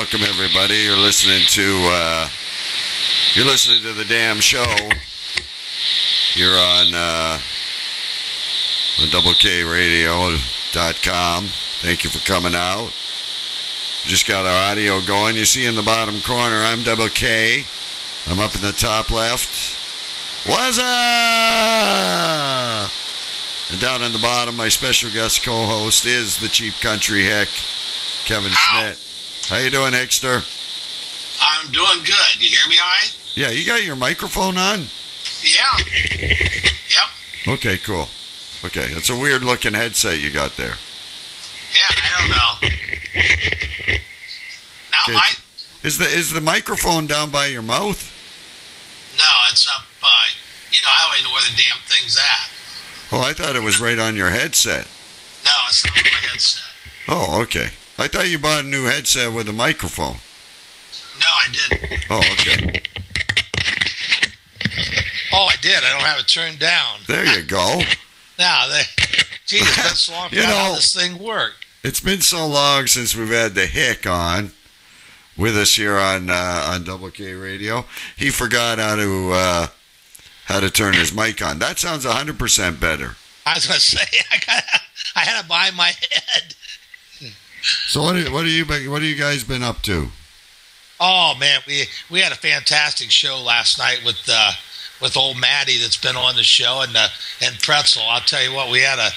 welcome everybody. You're listening to the damn show. You're on doublekradio.com. Thank you for coming out. Just got our audio going. You see in the bottom corner, I'm Double K. I'm up in the top left. What's up? And down in the bottom, my special guest co-host is the Cheap Country Hick, Kevin Schmidt. How you doing, Hickster? I'm doing good. You hear me all right? Yeah, you got your microphone on? Yeah. Yep. Okay, cool. Okay, it's a weird-looking headset you got there. Yeah, I don't know. Now, Okay. Is the microphone down by your mouth? No, it's up. I don't even know where the damn thing's at. Oh, I thought it was right on your headset. No, it's not on my headset. Oh, okay. I thought you bought a new headset with a microphone. No, I didn't. Oh, okay. Oh, I did. I don't have it turned down. There you go. Now, geez, it's been so long to find out how this thing worked. It's been so long since we've had the Hick on with us here on Double K Radio. He forgot how to turn his mic on. That sounds 100% better. I was going to say, I had it behind my head. So what have you guys been up to? Oh man, we had a fantastic show last night with old Maddie that's been on the show and Pretzel. I'll tell you what, we had a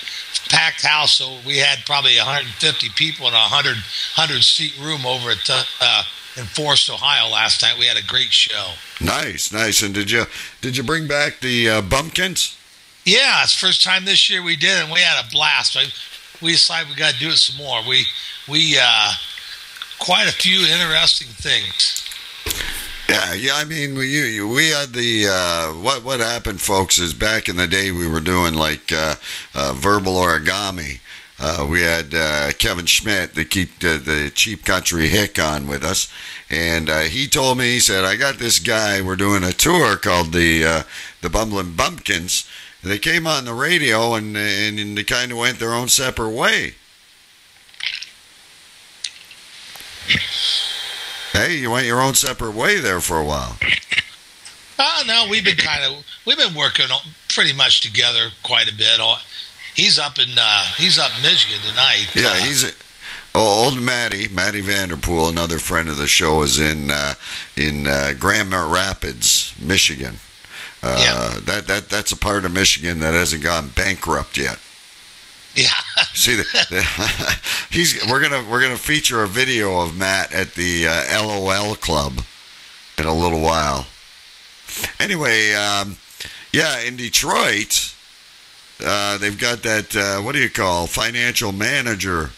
packed house, so we had probably 150 people in a 100 seat room over at in Forest, Ohio last night. We had a great show. Nice. And did you bring back the bumpkins? Yeah, it's the first time this year we did, and we had a blast. We decided we got to do it some more. We quite a few interesting things. Yeah. I mean, we had the what happened, folks, is back in the day we were doing like verbal origami. We had Kevin Schmidt, the Cheap Country Hick, on with us, and he told me, he said, I got this guy. We're doing a tour called the Bumbling Bumpkins. They came on the radio and they kind of went their own separate way. Hey, you went your own separate way there for a while. No, we've been working pretty much together quite a bit. He's up Michigan tonight. Yeah, old Matty Vanderpool, another friend of the show, is in Grand Rapids, Michigan. Yeah. That's a part of Michigan that hasn't gone bankrupt yet. Yeah. See, we're gonna feature a video of Matt at the LOL Club in a little while. Anyway, in Detroit, they've got that financial manager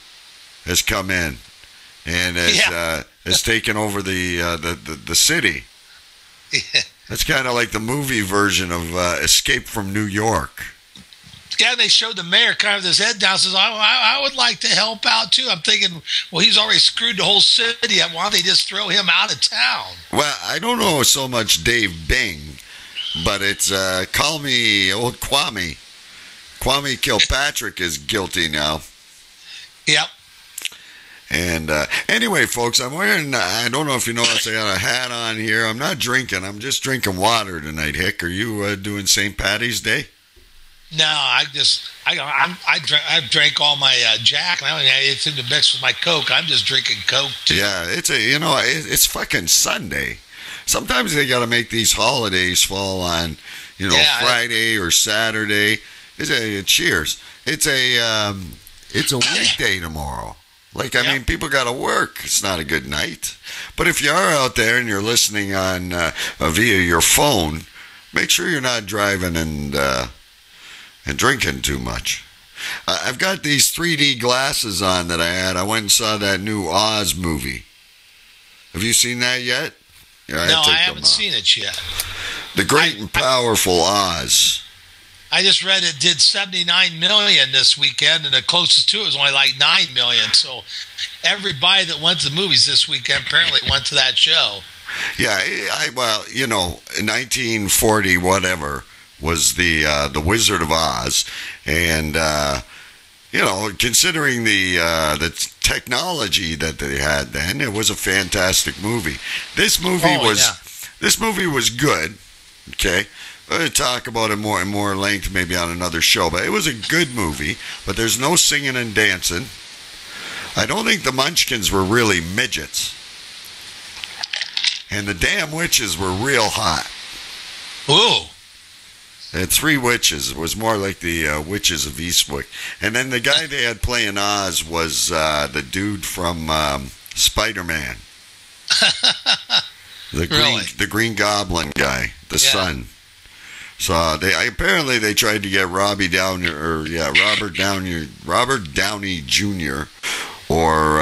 has come in and has taken over the city. Yeah. That's kind of like the movie version of Escape from New York. Yeah, they showed the mayor kind of his head down, says, I would like to help out too. I'm thinking, well, he's already screwed the whole city up. Why don't they just throw him out of town? Well, I don't know so much Dave Bing, but it's call me old Kwame. Kwame Kilpatrick is guilty now. Yep. And anyway, folks, I'm wearing, I don't know if you noticed, I got a hat on here. I'm not drinking. I'm just drinking water tonight, Hick. Are you doing St. Patty's Day? No, I drank all my Jack, and I don't have anything to mix with my Coke. I'm just drinking Coke too. Yeah, it's fucking Sunday. Sometimes they got to make these holidays fall on, Friday or Saturday. Cheers. It's a weekday tomorrow. I mean, people got to work. It's not a good night. But if you are out there and you're listening on via your phone, make sure you're not driving and drinking too much. I've got these 3D glasses on that I had. I went and saw that new Oz movie. Have you seen that yet? No, I haven't seen it yet. The Great and Powerful Oz. I just read it did 79 million this weekend, and the closest to it was only like 9 million. So everybody that went to the movies this weekend apparently went to that show. Yeah, in 1940 whatever was the Wizard of Oz, and considering the technology that they had then. It was a fantastic movie. This movie This movie was good. Okay. We're going to talk about it more and more length maybe on another show, but it was a good movie, but there's no singing and dancing. I don't think the Munchkins were really midgets. And the damn witches were real hot. Ooh. They had 3 witches. It was more like the witches of Eastwick. And then the guy they had playing Oz was the dude from Spider-Man. The Green Goblin guy, the son. So apparently they tried to get Robert Downey Jr. or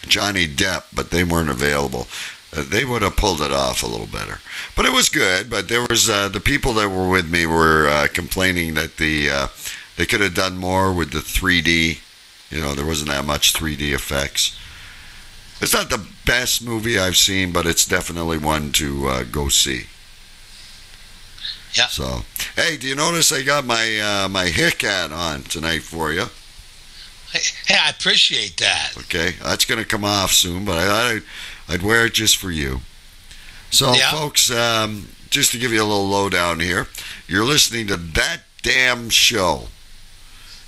Johnny Depp, but they weren't available. They would have pulled it off a little better, but it was good. But there was the people that were with me were complaining that they could have done more with the 3D. There wasn't that much 3D effects. It's not the best movie I've seen, but it's definitely one to go see. Yeah. So, hey, do you notice I got my Hick hat on tonight for you? Hey, I appreciate that. Okay, that's going to come off soon, but I thought I'd wear it just for you. So, folks, just to give you a little lowdown here, you're listening to That Damn Show.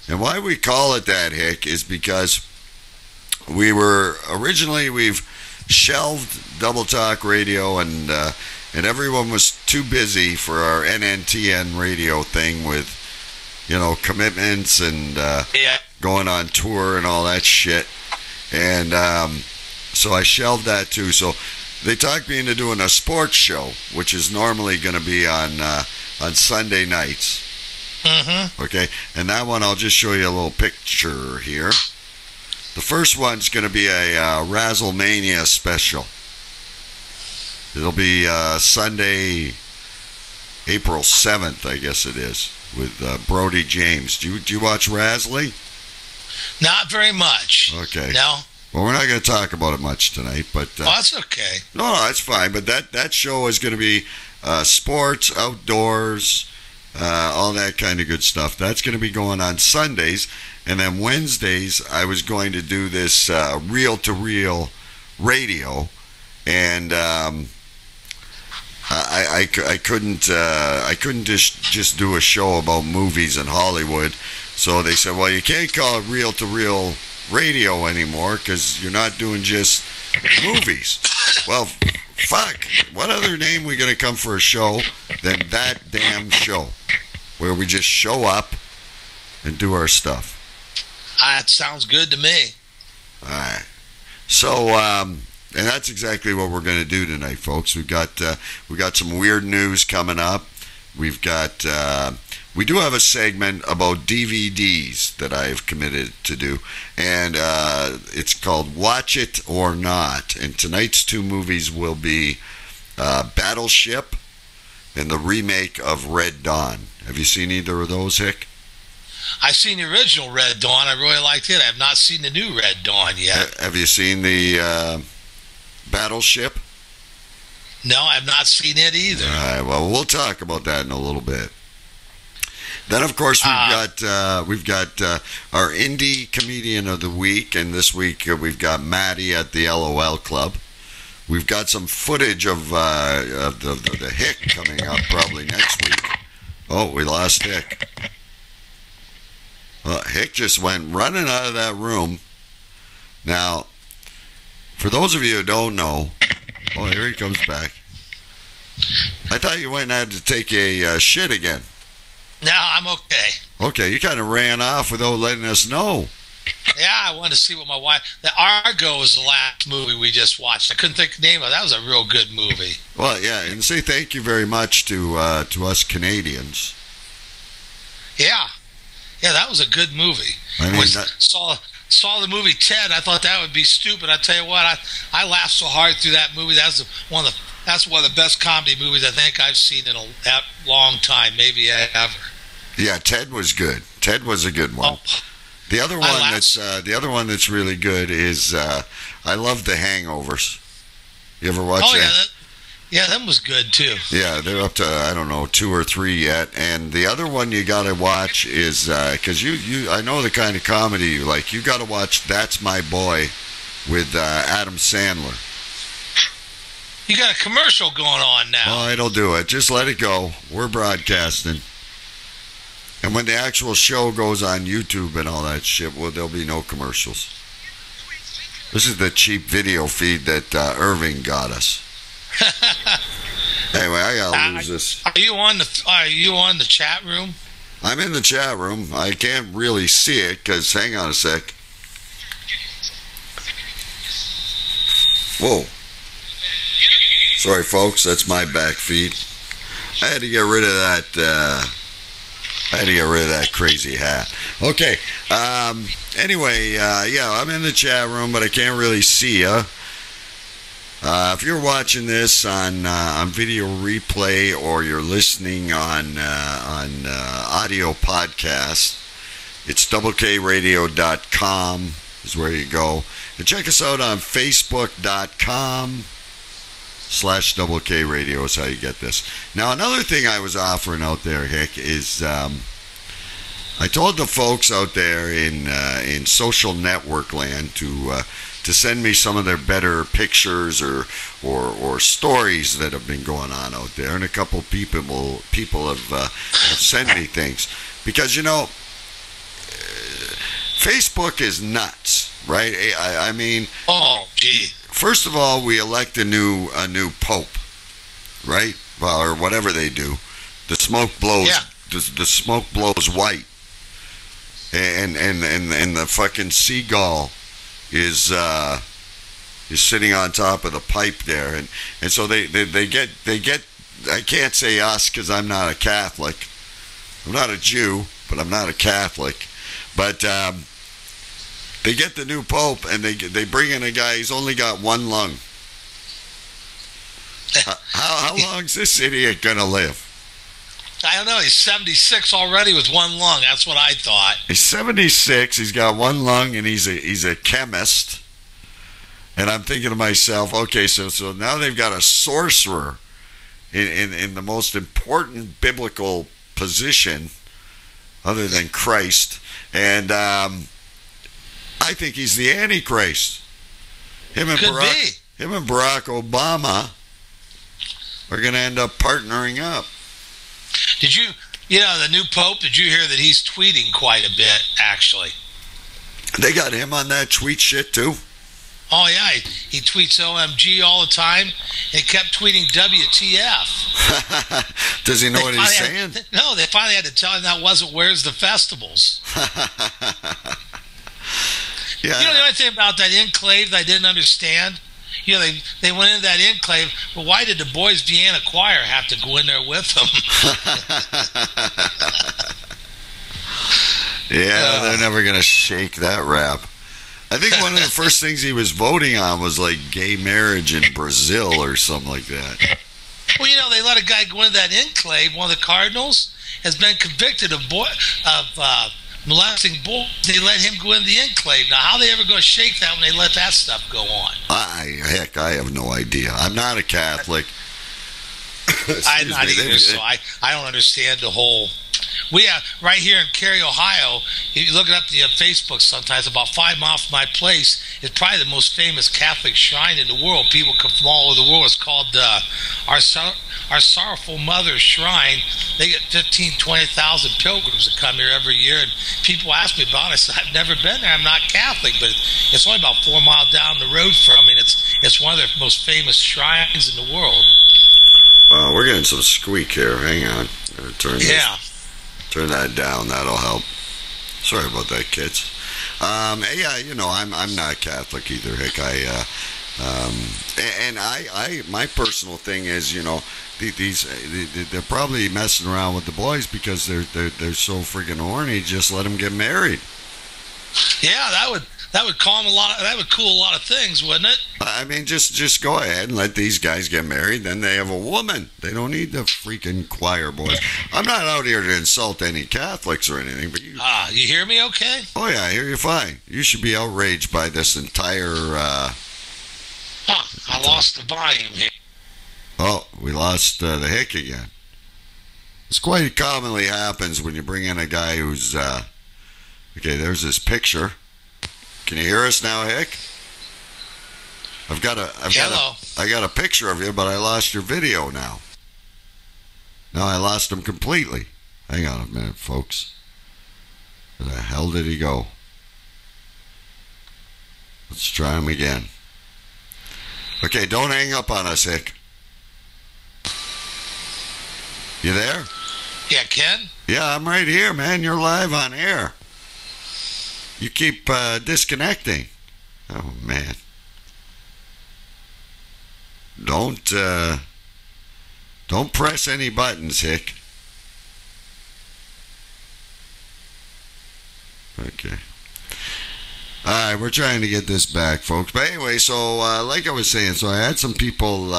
And why we call it that, Hick, is because we've shelved Double Talk Radio, and everyone was too busy for our NNTN radio thing with, commitments and going on tour and all that shit. And so I shelved that too. So they talked me into doing a sports show, which is normally going to be on Sunday nights. Mm-hmm. Okay, and that one I'll just show you a little picture here. The first one's going to be a Razzlemania special. It'll be Sunday, April 7th, I guess it is, with Brody James. Do you watch Razzly? Not very much. Okay. No. Well, we're not going to talk about it much tonight, but that's okay. No, that's fine. But that show is going to be sports, outdoors, all that kind of good stuff. That's going to be going on Sundays, and then Wednesdays I was going to do this reel-to-reel radio, and I couldn't just do a show about movies in Hollywood. So they said, well, you can't call it reel-to-reel radio anymore because you're not doing just movies. Well, fuck. What other name we going to come for a show than That Damn Show, where we just show up and do our stuff? That sounds good to me. All right. So, and that's exactly what we're going to do tonight, folks. We got some weird news coming up. We do have a segment about DVDs that I've committed to do, and it's called Watch It or Not. And tonight's 2 movies will be Battleship and the remake of Red Dawn. Have you seen either of those, Hick? I've seen the original Red Dawn. I really liked it. I have not seen the new Red Dawn yet. Have you seen the Battleship? No, I have not seen it either. All right, well, we'll talk about that in a little bit. Then, of course, we've got our indie comedian of the week, and this week we've got Maddie at the LOL Club. We've got some footage of the Hick coming up probably next week. Oh, we lost Hick. Well, Hick just went running out of that room. Now, for those of you who don't know, oh, here he comes back. I thought you went and had to take a shit again. No, I'm okay. Okay, you kind of ran off without letting us know. Yeah, I wanted to see what my wife... The Argo was the last movie we just watched. I couldn't think of the name of it. That was a real good movie. Well, yeah, and say thank you very much to us Canadians. Yeah. Yeah, that was a good movie. I mean, saw the movie Ted. I thought that would be stupid. I tell you what, I laughed so hard through that movie. That's one of the best comedy movies I think I've seen in a long time, maybe ever. Yeah, Ted was good. Ted was a good one. Oh, the other one that's really good is I love The Hangovers. You ever watch that? Yeah, them was good too. Yeah, they're up to, I don't know, 2 or 3 yet. And the other one you got to watch is, because I know the kind of comedy you like. You got to watch That's My Boy with Adam Sandler. You got a commercial going on now. Oh, it'll do it. Just let it go. We're broadcasting. And when the actual show goes on YouTube and all that shit, well, there'll be no commercials. This is the cheap video feed that Irving got us. Anyway, I gotta lose this. Are you on the chat room? I'm in the chat room. I can't really see it because, hang on a sec. Whoa. Sorry, folks. That's my back feed. I had to get rid of that. I had to get rid of that crazy hat. Okay. Anyway, yeah, I'm in the chat room, but I can't really see you. If you're watching this on video replay or you're listening on audio podcast, it's doublkradio.com is where you go. And check us out on facebook.com/doublkradio is how you get this. Now, another thing I was offering out there, Hick, is I told the folks out there in social network land to send me some of their better pictures or stories that have been going on out there, and a couple people have sent me things because Facebook is nuts, right? I mean, oh gee. First of all, we elect a new pope, right? Well, or whatever they do. The smoke blows. Yeah. The smoke blows white, and the fucking seagull is sitting on top of the pipe there, and so they get. I can't say us because I'm not a Catholic. I'm not a Jew, but I'm not a Catholic. But they get the new pope, and they bring in a guy. He's only got one lung. How long's this idiot gonna live? I don't know. He's 76 already with one lung. That's what I thought. He's 76. He's got one lung, and he's a chemist. And I'm thinking to myself, okay, so now they've got a sorcerer in the most important biblical position, other than Christ, and I think he's the Antichrist. Him and Barack Obama are going to end up partnering up. Did the new pope, did you hear that he's tweeting quite a bit, actually? They got him on that tweet shit, too? Oh, yeah. He tweets OMG all the time. He kept tweeting WTF. Does he know what he's saying? No, they finally had to tell him that wasn't Where's the Festivals. Yeah. The only thing about that enclave that I didn't understand? They went into that enclave, but why did the Boys Vienna Choir have to go in there with them? Yeah, they're never going to shake that rap. I think one of the first things he was voting on was like gay marriage in Brazil or something like that. Well, they let a guy go into that enclave. One of the Cardinals has been convicted of molesting boys. They let him go in the enclave. Now, how are they ever going to shake that when they let that stuff go on? I have no idea. I'm not a Catholic. I'm not either, so I don't understand the whole... We have, right here in Cary, Ohio, if you look it up the Facebook sometimes, about 5 miles from my place, it's probably the most famous Catholic shrine in the world. People come from all over the world. It's called Our Sorrowful Mother Shrine. They get 15,000, 20,000 pilgrims that come here every year, and people ask me about it. I said, I've never been there. I'm not Catholic, but it's only about 4 miles down the road from me. It's one of the most famous shrines in the world. We're getting some squeak here. Hang on. Turn that down. That'll help. Sorry about that, kids. Yeah, I'm not Catholic either, Hick. My personal thing is, they're probably messing around with the boys because they're so freaking horny. Just let them get married. Yeah, that would calm a lot. That would cool a lot of things, wouldn't it? I mean, just go ahead and let these guys get married. Then they have a woman. They don't need the freaking choir boys. I'm not out here to insult any Catholics or anything, but you hear me? Okay. Oh yeah, I hear you fine. You should be outraged by this entire. I lost the volume here. Oh, We lost the Hick again. This quite commonly happens when you bring in a guy who's... okay, there's this picture. Can you hear us now, Hick? I got a picture of you, but I lost your video now. Now I lost him completely. Hang on a minute, folks. Where the hell did he go? Let's try him again. Okay, don't hang up on us, Hick. You there? Yeah, Ken? Yeah, I'm right here, man. You're live on air. You keep disconnecting. Oh, man. Don't press any buttons, Hick. Okay. All right, we're trying to get this back, folks. But anyway, so like I was saying, so I had some people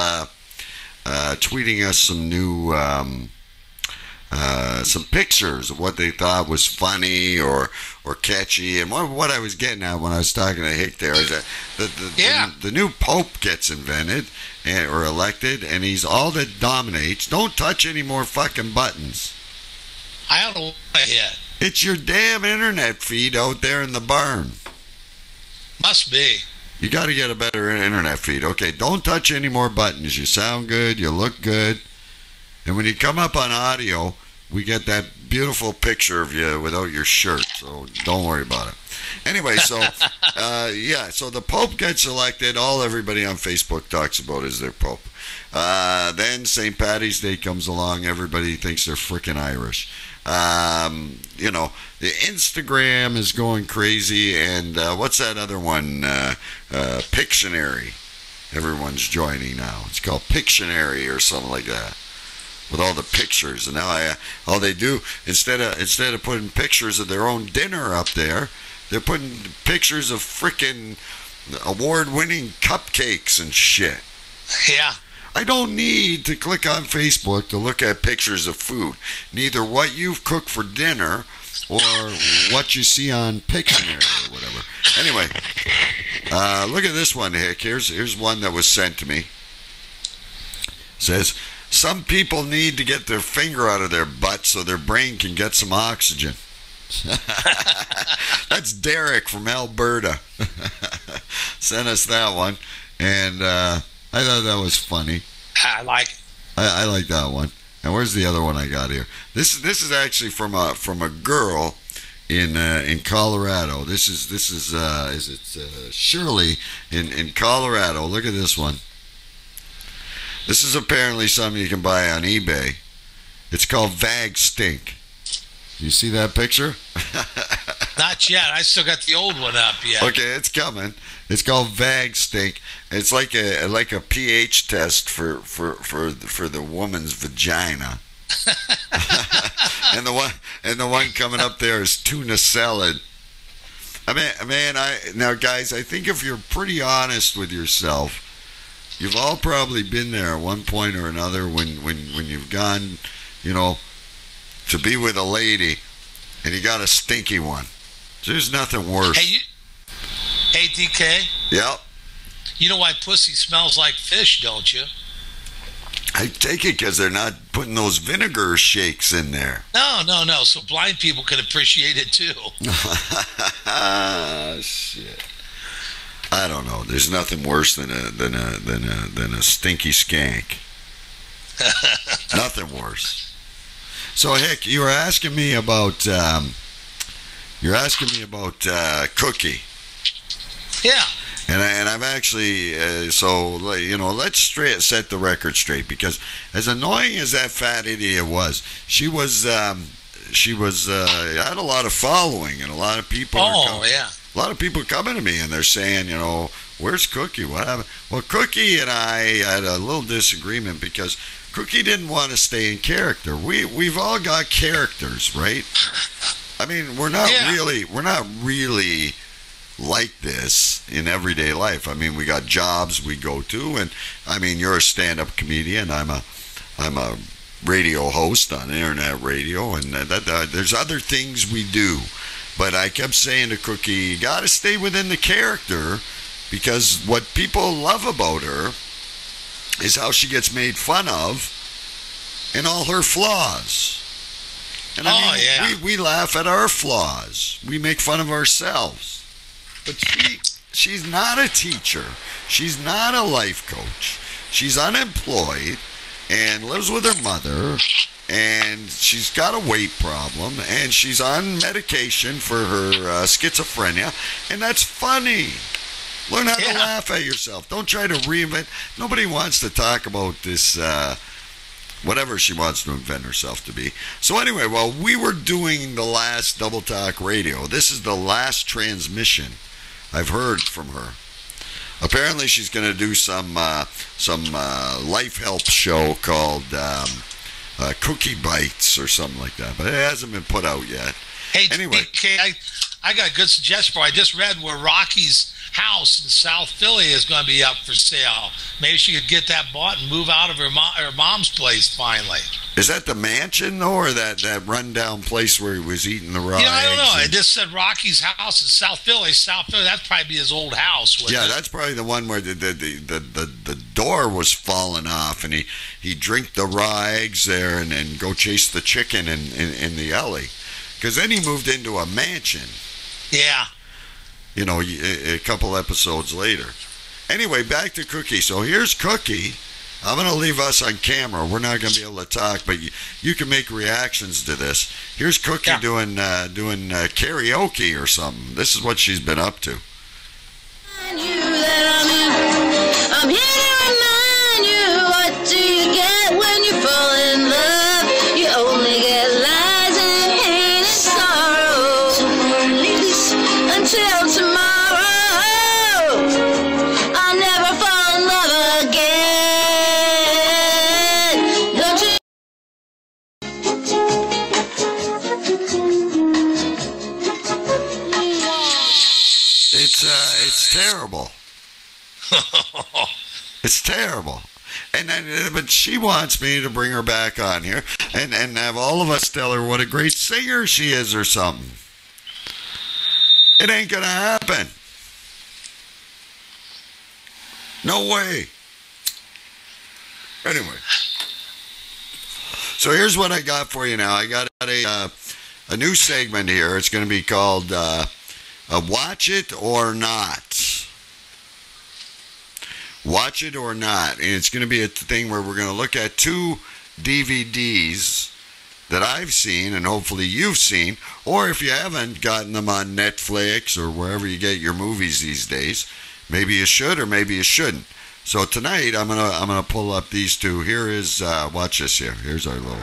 tweeting us some new some pictures of what they thought was funny or catchy. And what I was getting at when I was talking to Hick there is that the new Pope gets invented or elected, and he's all that dominates. Don't touch any more fucking buttons. I don't know what yet. It's your damn internet feed out there in the barn. Must be. You got to get a better internet feed. Okay, don't touch any more buttons. You sound good. You look good. And when you come up on audio, we get that beautiful picture of you without your shirt. So don't worry about it. Anyway, so, so the Pope gets elected. Everybody on Facebook talks about is their Pope. Then St. Paddy's Day comes along. Everybody thinks they're freaking Irish. The Instagram is going crazy, and what's that other one? Pictionary. Everyone's joining now. It's called Pictionary or something like that, with all the pictures. And now all they do instead of putting pictures of their own dinner up there, they're putting pictures of freaking award-winning cupcakes and shit. Yeah. I don't need to click on Facebook to look at pictures of food. Neither what you've cooked for dinner or what you see on Pictionary or whatever. Anyway, look at this one, Hick. Here's one that was sent to me. It says, some people need to get their finger out of their butt so their brain can get some oxygen. That's Derek from Alberta. Sent us that one. And I thought that was funny. I like it. I like that one. And where's the other one I got here? This is actually from a girl in Colorado. This is Shirley in Colorado. Look at this one. This is apparently something you can buy on eBay. It's called Vag Stink. You see that picture? Not yet. I still got the old one up yet. Okay, it's coming. It's called Vag Stink. It's like a pH test for the woman's vagina. and the one coming up there is tuna salad. Now guys, I think if you're pretty honest with yourself, you've all probably been there at one point or another when you've gone, to be with a lady and you got a stinky one. There's nothing worse. Hey, DK? Yep. You know why pussy smells like fish, don't you? I take it because they're not putting those vinegar shakes in there. No. So blind people can appreciate it too. Shit. I don't know. There's nothing worse than a stinky skank. Nothing worse. So, Hick, you were asking me about Cookie. Yeah. And I've actually, let's set the record straight, because as annoying as that fat idiot was, she had a lot of following, and a lot of people. A lot of people coming to me and they're saying, where's Cookie? What happened? Well, Cookie and I had a little disagreement because Cookie didn't want to stay in character. We've all got characters, right? I mean, we're not really like this in everyday life. I mean, we got jobs we go to, and I mean, you're a stand-up comedian. I'm a radio host on internet radio, and there's other things we do. But I kept saying to Cookie, you got to stay within the character, because what people love about her is how she gets made fun of and all her flaws. And we laugh at our flaws. We make fun of ourselves. But she's not a teacher. She's not a life coach. She's unemployed and lives with her mother. And she's got a weight problem. And she's on medication for her schizophrenia. And that's funny. Learn how to laugh at yourself. Don't try to reinvent. Nobody wants to talk about this, whatever she wants to invent herself to be. So anyway, while we were doing the last Double Talk Radio, this is the last transmission I've heard from her. Apparently she's going to do some life help show called Cookie Bites or something like that. But it hasn't been put out yet. Hey, anyway. I got a good suggestion for you. I just read where Rocky's house in South Philly is going to be up for sale. Maybe she could get that bought and move out of her mom's place finally. Is that the mansion, though, or that rundown place where he was eating the raw eggs? I don't know. It just said Rocky's house in South Philly. That'd probably be his old house. Yeah, that's probably the one where the door was falling off, and he drink the raw eggs there and then go chase the chicken in the alley. Because then he moved into a mansion. Yeah. A couple episodes later. Anyway, back to Cookie. So here's Cookie. I'm going to leave us on camera. We're not going to be able to talk, but you can make reactions to this. Here's Cookie doing karaoke or something. This is what she's been up to. I'm here to remind you, what do you get when you fall in love? You only get lies and hate and sorrow. Until tomorrow, I'll never fall in love again. Don't you? It's terrible. It's terrible. But she wants me to bring her back on here and have all of us tell her what a great singer she is or something. It ain't gonna happen. No way. Anyway. So here's what I got for you now. I got a new segment here. It's going to be called Watch It or Not. Watch It or Not. And it's going to be a thing where we're going to look at two DVDs that I've seen and hopefully you've seen, or if you haven't gotten them on Netflix or wherever you get your movies these days, maybe you should or maybe you shouldn't. So tonight I'm gonna pull up these two. Here is watch this here. Here's our little.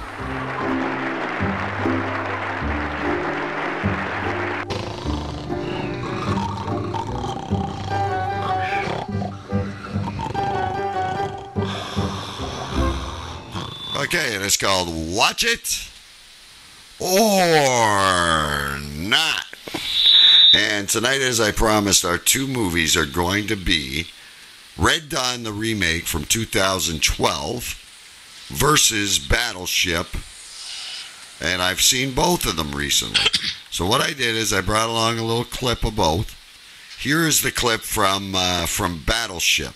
Okay, and it's called Watch It or Not. And tonight, as I promised, our two movies are going to be Red Dawn, the remake from 2012 versus Battleship. And I've seen both of them recently. So what I did is I brought along a little clip of both. Here is the clip from Battleship.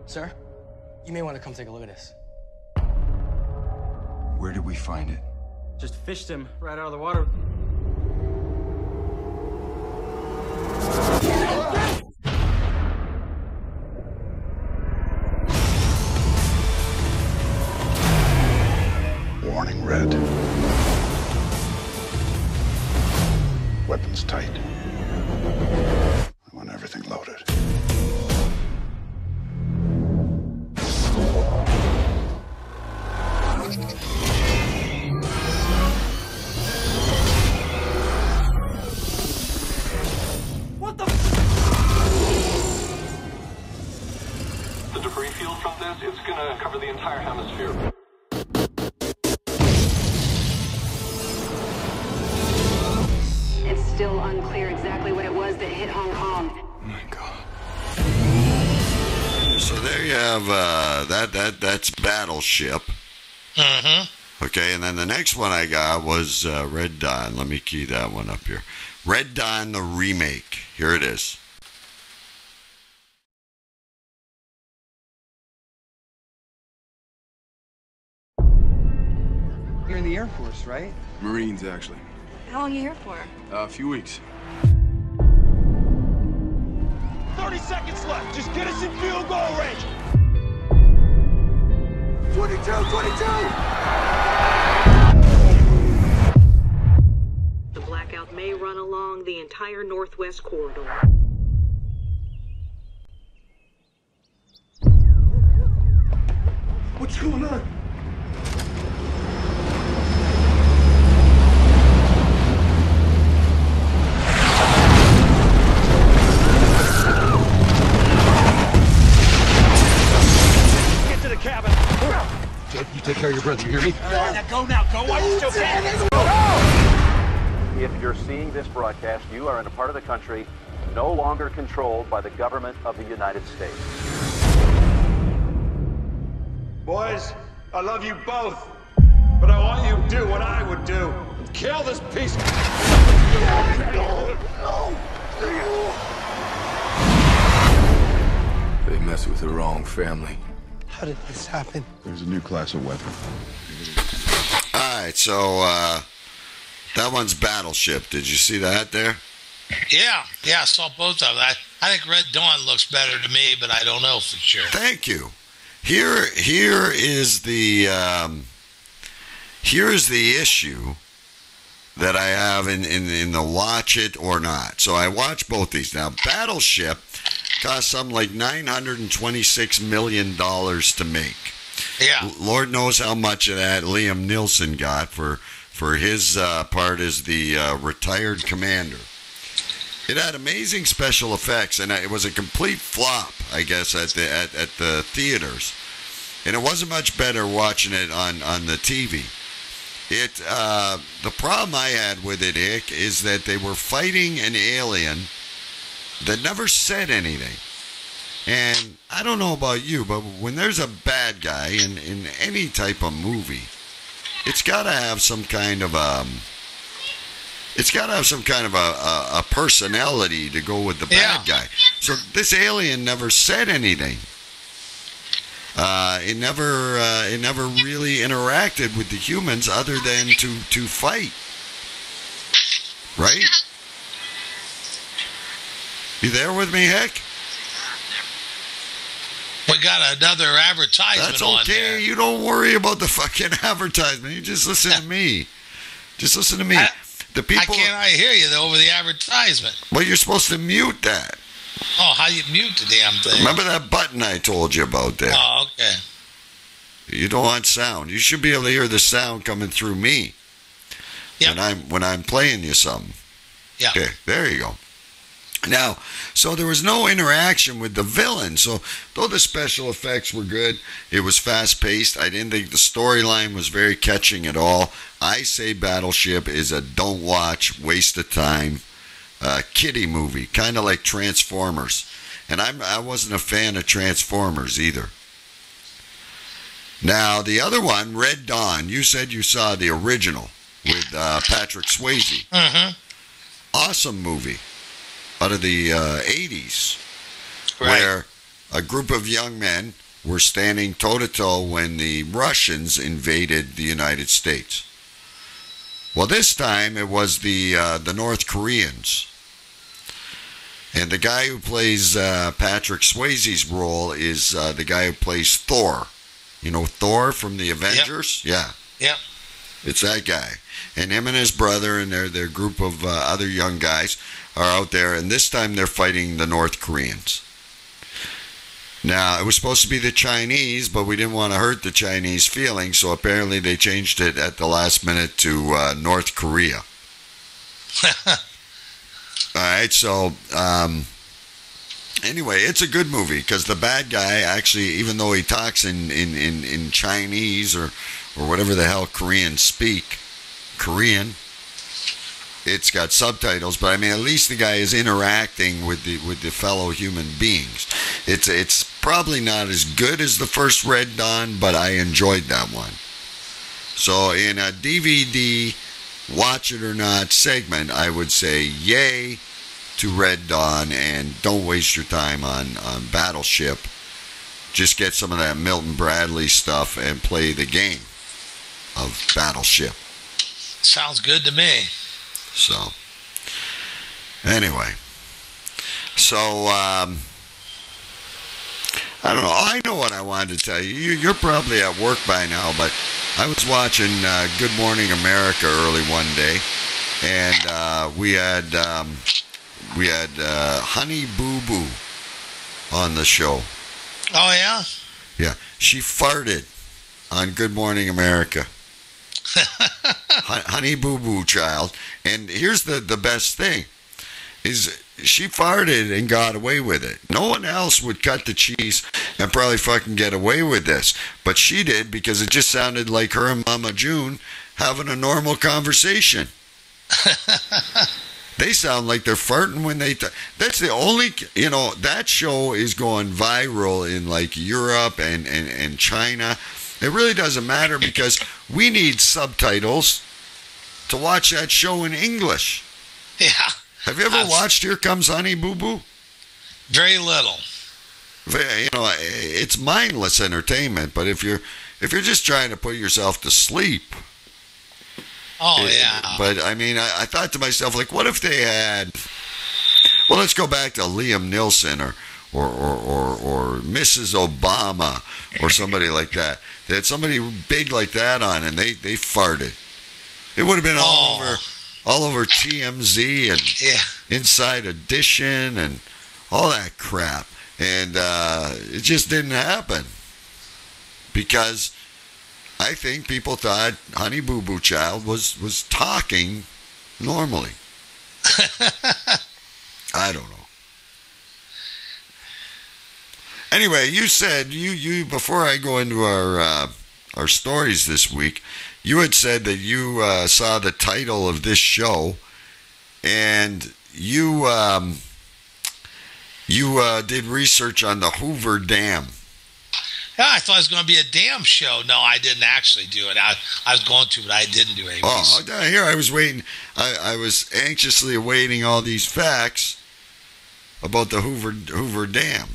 Sir, you may want to come take a look at this. Where did we find it? Just fished him right out of the water. Warning, Red. Weapons tight. I want everything loaded. What the? The debris field from this, it's gonna cover the entire hemisphere. It's still unclear exactly what it was that hit Hong Kong. Oh my God. So there you have that's Battleship. Okay, and then the next one I got was Red Dawn. Let me key that one up here. Red Dawn, the remake. Here it is. You're in the Air Force, right? Marines, actually. How long are you here for? A few weeks. 30 seconds left. Just get us in field goal range. 22! The blackout may run along the entire northwest corridor. What's going on? Get to the cabin. Jed, you take care of your brother, you hear me? Now go. Why you still can? If you're seeing this broadcast, you are in a part of the country no longer controlled by the government of the United States. Boys, I love you both, but I want you to do what I would do. Kill this piece of... They mess with the wrong family. How did this happen? There's a new class of weapon. All right, so that one's Battleship. Did you see that there? Yeah, I saw both of them. I think Red Dawn looks better to me, but I don't know for sure. Thank you. Here is the issue that I have in the watch it or not. So I watch both these. Now, Battleship cost something like $926 million to make. Yeah. Lord knows how much of that Liam Neeson got for his part as the retired commander. It had amazing special effects, and it was a complete flop, I guess, at the theaters. And it wasn't much better watching it on the TV. The problem I had with it, Hick, is that they were fighting an alien that never said anything. And I don't know about you, but when there's a bad guy in any type of movie, it's got to have some kind of a personality to go with the bad guy. So this alien never said anything. It never really interacted with the humans other than to fight. Right? You there with me, Hick? We got another advertisement. That's on okay. there. You don't worry about the fucking advertisement. You just listen to me. Just listen to me. The people. I hear you though over the advertisement. Well, you're supposed to mute that. Oh, how you mute the damn thing? Remember that button I told you about there? Oh, okay. You don't want sound. You should be able to hear the sound coming through me. Yeah. When I'm playing you something. Yeah. Okay, there you go. Now, so there was no interaction with the villain. So, though the special effects were good, it was fast-paced. I didn't think the storyline was very catching at all. I say Battleship is a don't watch, waste of time, kiddie movie, kind of like Transformers. And I wasn't a fan of Transformers either. Now, the other one, Red Dawn, you said you saw the original with Patrick Swayze. Mm-hmm. Awesome movie. Out of the 80s, Right. where a group of young men were standing toe-to-toe when the Russians invaded the United States. Well, this time it was the North Koreans. And the guy who plays Patrick Swayze's role is the guy who plays Thor. You know Thor from the Avengers? Yep. Yeah. It's that guy. And him and his brother and their group of other young guys are out there, and this time they're fighting the North Koreans. Now, it was supposed to be the Chinese, but we didn't want to hurt the Chinese feelings, so apparently they changed it at the last minute to North Korea. All right, so anyway, it's a good movie because the bad guy actually, even though he talks in Chinese or whatever the hell Koreans speak, Korean, it's got subtitles, but I mean, at least the guy is interacting with the fellow human beings. It's probably not as good as the first Red Dawn, but I enjoyed that one. So in a DVD watch it or not segment, I would say yay to Red Dawn, and don't waste your time on Battleship. Just get some of that Milton Bradley stuff and play the game of Battleship. Sounds good to me. So, anyway. So, I don't know. I know what I wanted to tell you. You're probably at work by now, but I was watching Good Morning America early one day, and we had Honey Boo Boo on the show. Oh, yeah? Yeah. She farted on Good Morning America. Honey Boo Boo child. And here's the best thing, is she farted and got away with it. No one else would cut the cheese and probably fucking get away with this. But she did, because it just sounded like her and Mama June having a normal conversation. They sound like they're farting when they... That's the only... that show is going viral in, like, Europe and China. It really doesn't matter, because we need subtitles to watch that show in English. Yeah. Have you ever watched Here Comes Honey Boo Boo? Very little. It's mindless entertainment, but if you're just trying to put yourself to sleep... Oh, yeah. But, I mean, I thought to myself, like, what if they had... Well, let's go back to Liam Neeson or Mrs. Obama or somebody like that. They had somebody big like that on, and they farted. It would have been all over TMZ and Inside Edition and all that crap. And it just didn't happen, because I think people thought Honey Boo Boo Child was talking normally. I don't know. Anyway, you said you before I go into our stories this week, you had said that you saw the title of this show, and you did research on the Hoover Dam. Yeah, I thought it was going to be a dam show. No, I didn't actually do it. I was going to, but I didn't do it. Oh, here I was waiting. I was anxiously awaiting all these facts about the Hoover Dam.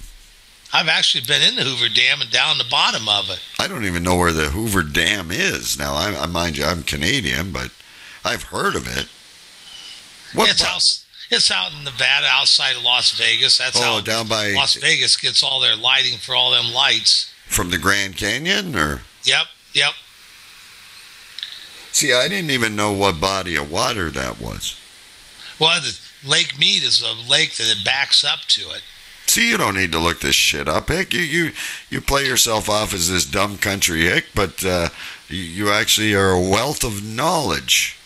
I've actually been in the Hoover Dam and down the bottom of it. I don't even know where the Hoover Dam is. Now, mind you, I'm Canadian, but I've heard of it. It's out in Nevada, outside of Las Vegas. That's how down by Las Vegas gets all their lighting for all them lights. From the Grand Canyon, or? Yep. See, I didn't even know what body of water that was. Well, the Lake Mead is a lake that it backs up to it. See, you don't need to look this shit up, Hick. You play yourself off as this dumb country hick, but you actually are a wealth of knowledge.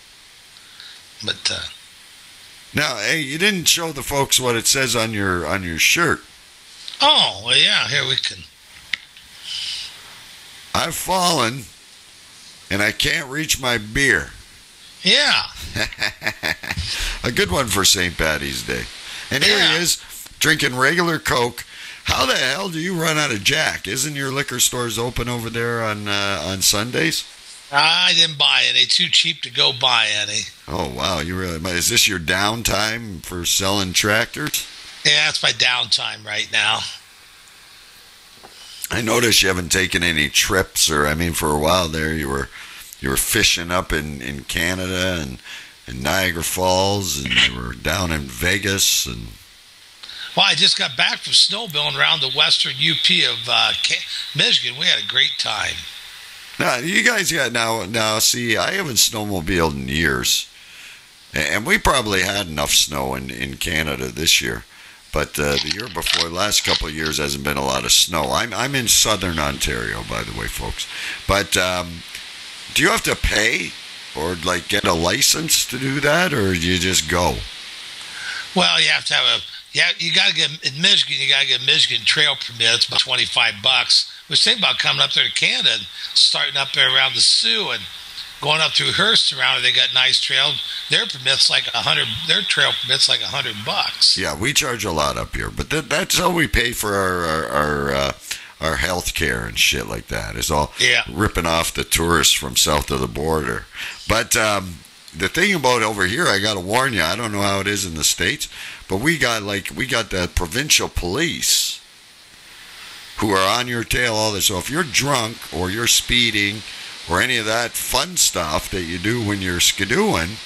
But now, hey, you didn't show the folks what it says on your shirt. Oh, well, yeah. Here we can. I've fallen, and I can't reach my beer. Yeah. A good one for St. Patty's Day. And here he is, drinking regular Coke. How the hell do you run out of Jack? Isn't your liquor stores open over there on Sundays? I didn't buy any. Too cheap to go buy any. Oh, wow. Is this your downtime for selling tractors? Yeah, that's my downtime right now. I noticed you haven't taken any trips, for a while there you were fishing up in Canada and in Niagara Falls, and you were down in Vegas. And well, I just got back from snowmobiling around the western UP of Michigan. We had a great time. Now, you guys got now. See, I haven't snowmobiled in years, and we probably had enough snow in Canada this year. But the year before, the last couple of years, hasn't been a lot of snow. I'm in southern Ontario, by the way, folks. But do you have to pay or like get a license to do that, or do you just go? Well, you have to have you got to get in Michigan. You got to get a Michigan trail permit. It's about $25. We was thinking about coming up there to Canada and starting up there around the Sioux and going up through Hearst around. They got nice trails. Their permit's like $100. Their trail permit's like $100. Yeah, we charge a lot up here, but that's how we pay for our health care and shit like that. It's all Yeah. ripping off the tourists from south of the border. But the thing about over here, I got to warn you, I don't know how it is in the States, but we got the provincial police who are on your tail all this. So if you're drunk or you're speeding or any of that fun stuff that you do when you're skidooing,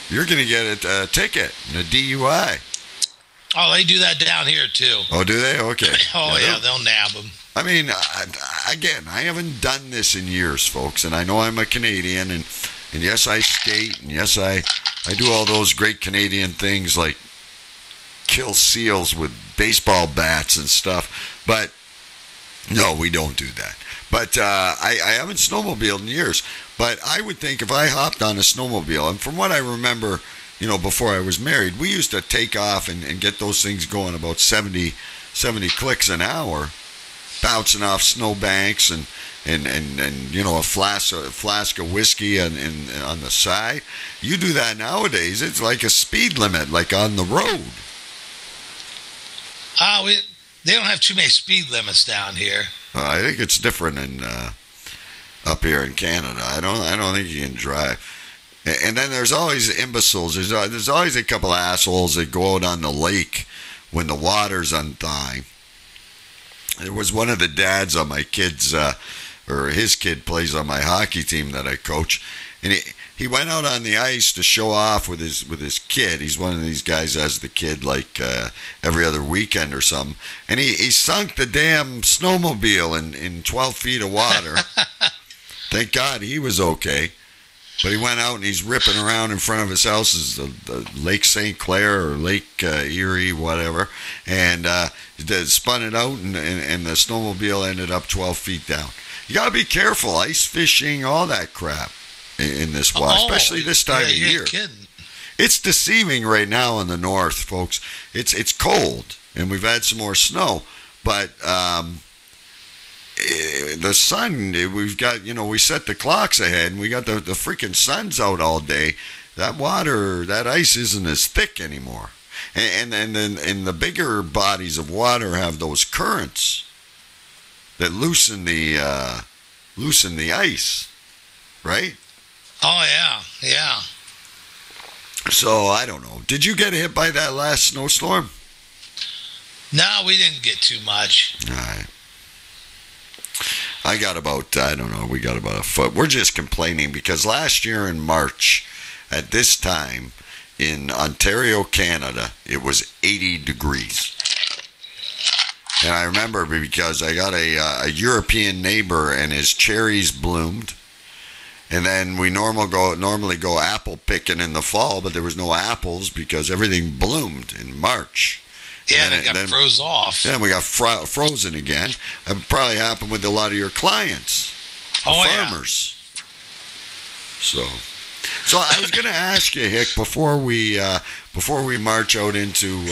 you're going to get a ticket, a DUI. Oh, they do that down here, too. Oh, do they? Okay. Oh, yeah, they'll nab them. I mean, again, I haven't done this in years, folks, and I know I'm a Canadian, and yes, I skate, and yes, I do all those great Canadian things like kill seals with baseball bats and stuff, but no, we don't do that. But I haven't snowmobiled in years, but I would think if I hopped on a snowmobile, and from what I remember, before I was married, we used to take off and get those things going about 70 clicks an hour, bouncing off snowbanks and a flask of whiskey on the side. You do that nowadays, it's like a speed limit, like on the road. They don't have too many speed limits down here. I think it's different up here in Canada. I don't think you can drive. And then there's always imbeciles. There's always a couple of assholes that go out on the lake when the water's unthawing. There was one of the dads on my kids, or his kid plays on my hockey team that I coach, and he went out on the ice to show off with his kid. He's one of these guys that has the kid like every other weekend or something, and he sunk the damn snowmobile in 12 feet of water. Thank God he was okay. But he went out and he's ripping around in front of his house, the Lake St. Clair or Lake Erie, whatever, and spun it out, and the snowmobile ended up 12 feet down. You got to be careful, ice fishing, all that crap in this water, especially this time of year. Kidding. It's deceiving right now in the north, folks. It's cold, and we've had some more snow, but the sun, we've got, we set the clocks ahead and we got the freaking sun's out all day. That water, that ice isn't as thick anymore. And then the bigger bodies of water have those currents that loosen the ice, right? Oh, yeah. So, I don't know. Did you get hit by that last snowstorm? No, we didn't get too much. All right. I got about, we got about a foot. We're just complaining because last year in March, at this time, in Ontario, Canada, it was 80 degrees. And I remember because I got a European neighbor and his cherries bloomed. And then we normally go apple picking in the fall, but there was no apples because everything bloomed in March. Yeah, and it got froze off. Yeah, we got frozen again. That probably happened with a lot of your clients, farmers. Yeah. So I was going to ask you, Hick, before we march out into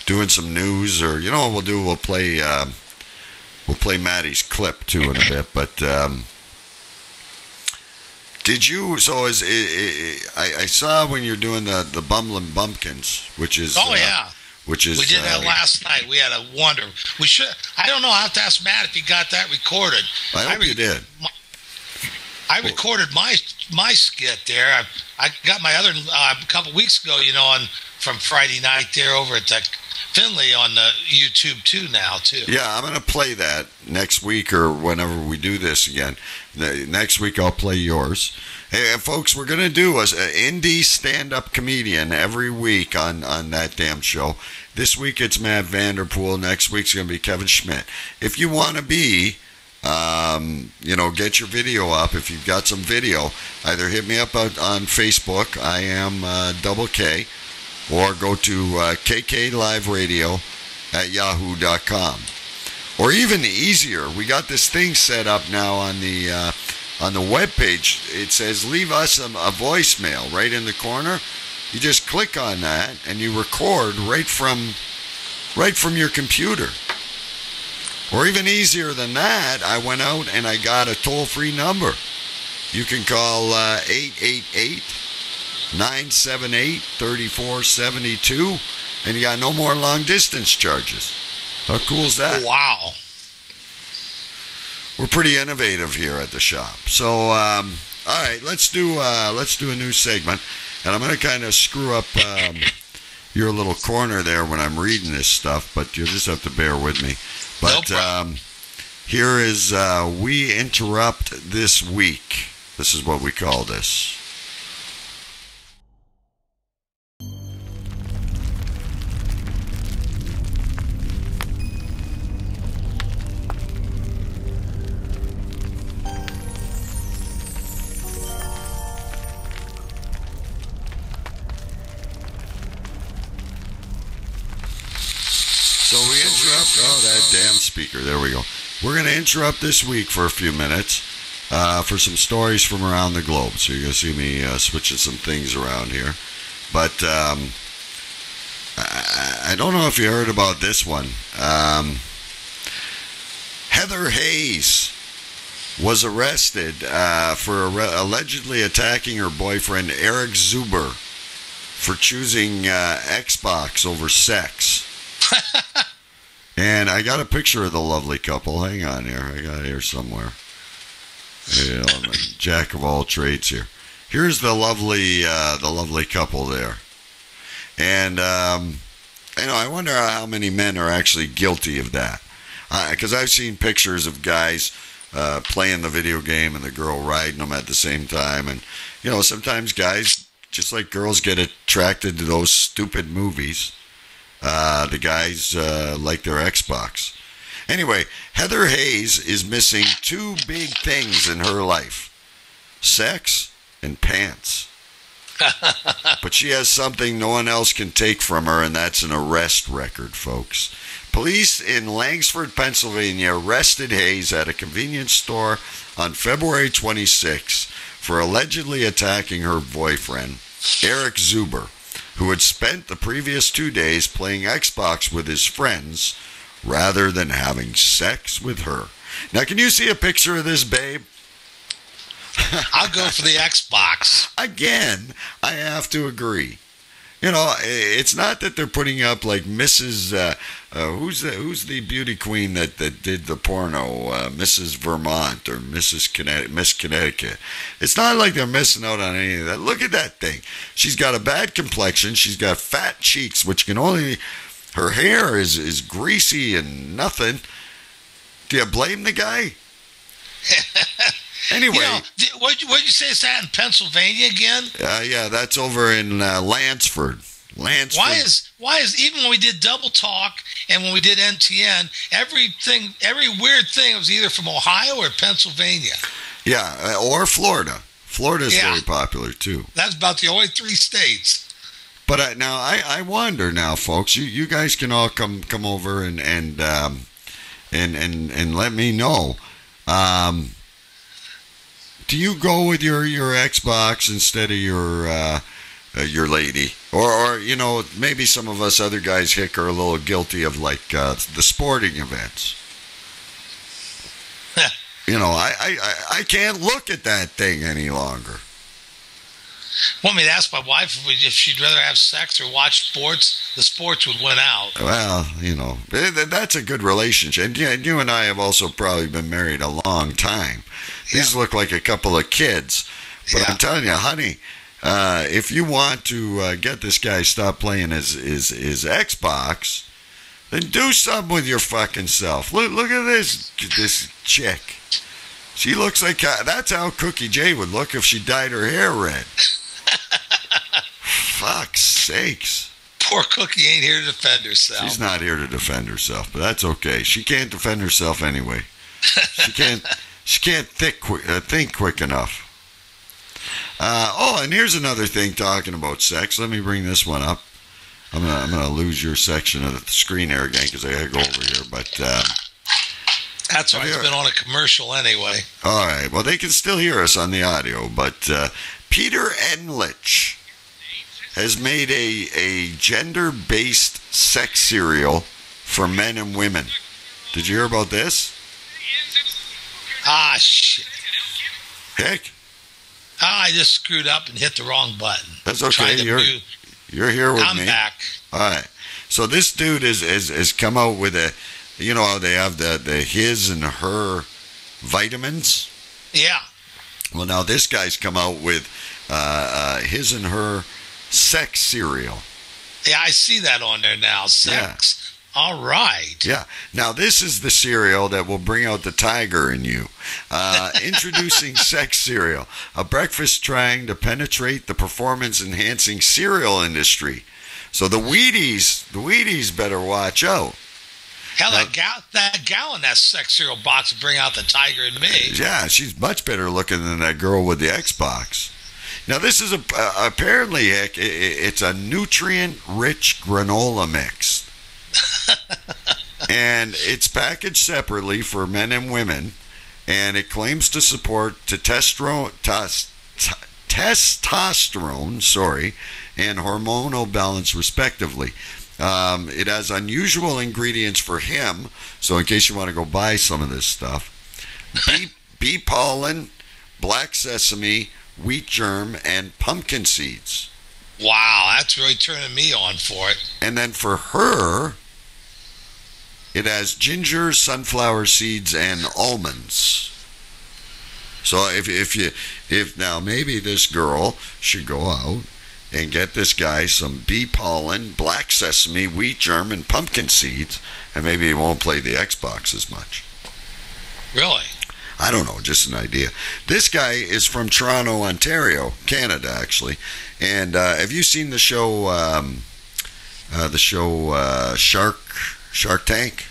doing some news, or what we'll do, we'll play Maddie's clip too in a bit. But did you? So I saw when you're doing the Bumbling Bumpkins, which is we did that last night. We had a wonder. We should. I don't know. I have to ask Matt if he got that recorded. I hope you did. I recorded my skit there. I got my other a couple weeks ago. From Friday night there over at Finley on the YouTube too now too. Yeah, I'm gonna play that next week or whenever we do this again. Next week I'll play yours. Hey, folks, we're going to do an indie stand-up comedian every week on that damn show. This week it's Matt Vanderpool. Next week's going to be Kevin Schmidt. If you want to be, get your video up. If you've got some video, either hit me up on Facebook, I am Double K, or go to KK Live Radio at yahoo.com. Or even easier, we got this thing set up now on the webpage. It says leave us a voicemail right in the corner. You just click on that and you record right from your computer. Or even easier than that, I went out and I got a toll-free number. You can call 888-978-3472, and you got no more long-distance charges. How cool is that? Wow. We're pretty innovative here at the shop. So, all right, let's do a new segment, and I'm going to kind of screw up your little corner there when I'm reading this stuff, but you'll just have to bear with me. But here is We Interrupt This Week. This is what we call this. So we interrupt. Oh, that damn speaker. There we go. We're going to interrupt this week for a few minutes for some stories from around the globe. So you're going to see me switching some things around here. But I don't know if you heard about this one. Heather Hayes was arrested for allegedly attacking her boyfriend Eric Zuber for choosing Xbox over sex. And I got a picture of the lovely couple. Hang on here. I got it here somewhere. Yeah, I'm a jack of all trades here. Here's the lovely couple there. And, I wonder how many men are actually guilty of that. Because I've seen pictures of guys playing the video game and the girl riding them at the same time. And, sometimes guys, just like girls, get attracted to those stupid movies. The guys like their Xbox. Anyway, Heather Hayes is missing two big things in her life. Sex and pants. But she has something no one else can take from her, and that's an arrest record, folks. Police in Langsford, Pennsylvania arrested Hayes at a convenience store on February 26 for allegedly attacking her boyfriend, Eric Zuber, who had spent the previous 2 days playing Xbox with his friends rather than having sex with her. Now, can you see a picture of this, babe? I'll go for the Xbox. Again, I have to agree. It's not that they're putting up like Mrs. Who's the beauty queen that did the porno, Mrs. Vermont or Miss Connecticut. It's not like they're missing out on any of that. Look at that thing. She's got a bad complexion. She's got fat cheeks, which can only. Her hair is greasy and nothing. Do you blame the guy? Anyway, what'd you say? Is that in Pennsylvania again? Yeah, that's over in Lansford. Why is even when we did Double Talk and when we did NTN, every weird thing was either from Ohio or Pennsylvania? Yeah, or Florida. Florida's very popular too. That's about the only 3 states. But I wonder now, folks. You guys can all come over and let me know. Do you go with your Xbox instead of your lady, or maybe some of us other guys, Hick, are a little guilty of like the sporting events. I can't look at that thing any longer. Want me to ask my wife if she'd rather have sex or watch sports? The sports would win out. Well, that's a good relationship. And you and I have also probably been married a long time. These look like a couple of kids. But I'm telling you, honey, if you want to get this guy to stop playing his Xbox, then do something with your fucking self. Look at this chick. She looks like that's how Cookie J would look if she dyed her hair red. Fuck's sakes. Poor Cookie ain't here to defend herself. She's not here to defend herself, but that's okay. She can't defend herself anyway. She can't think quick enough. And here's another thing talking about sex. Let me bring this one up. I'm gonna lose your section of the screen there again because I gotta go over here. But that's why it's been on a commercial anyway. All right. Well, they can still hear us on the audio, but Peter Enlich has made a gender-based sex cereal for men and women. Did you hear about this? Ah, shit. Heck. I just screwed up and hit the wrong button. That's okay. You're here with me. I'm back. All right. So this dude has come out with a, you know how they have the his and her vitamins? Yeah. Well, now this guy's come out with his and her sex cereal. Yeah, I see that on there now. Sex. Yeah. All right. Yeah. Now, this is the cereal that will bring out the tiger in you. Introducing Sex Cereal, a breakfast trying to penetrate the performance-enhancing cereal industry. So the Wheaties better watch out. Hell, that gal in that Sex Cereal box will bring out the tiger in me. Yeah, she's much better looking than that girl with the Xbox. Now, this is apparently, it's a nutrient-rich granola mix. And it's packaged separately for men and women, and it claims to support testosterone, and hormonal balance, respectively. It has unusual ingredients for him, so in case you want to go buy some of this stuff, bee pollen, black sesame, wheat germ, and pumpkin seeds. Wow, that's really turning me on for it. And then for her, it has ginger, sunflower seeds, and almonds. So if now maybe this girl should go out and get this guy some bee pollen, black sesame, wheat germ, and pumpkin seeds, and maybe he won't play the Xbox as much. Really? I don't know, just an idea. This guy is from Toronto, Ontario, Canada, actually. And have you seen the show Shark Tank?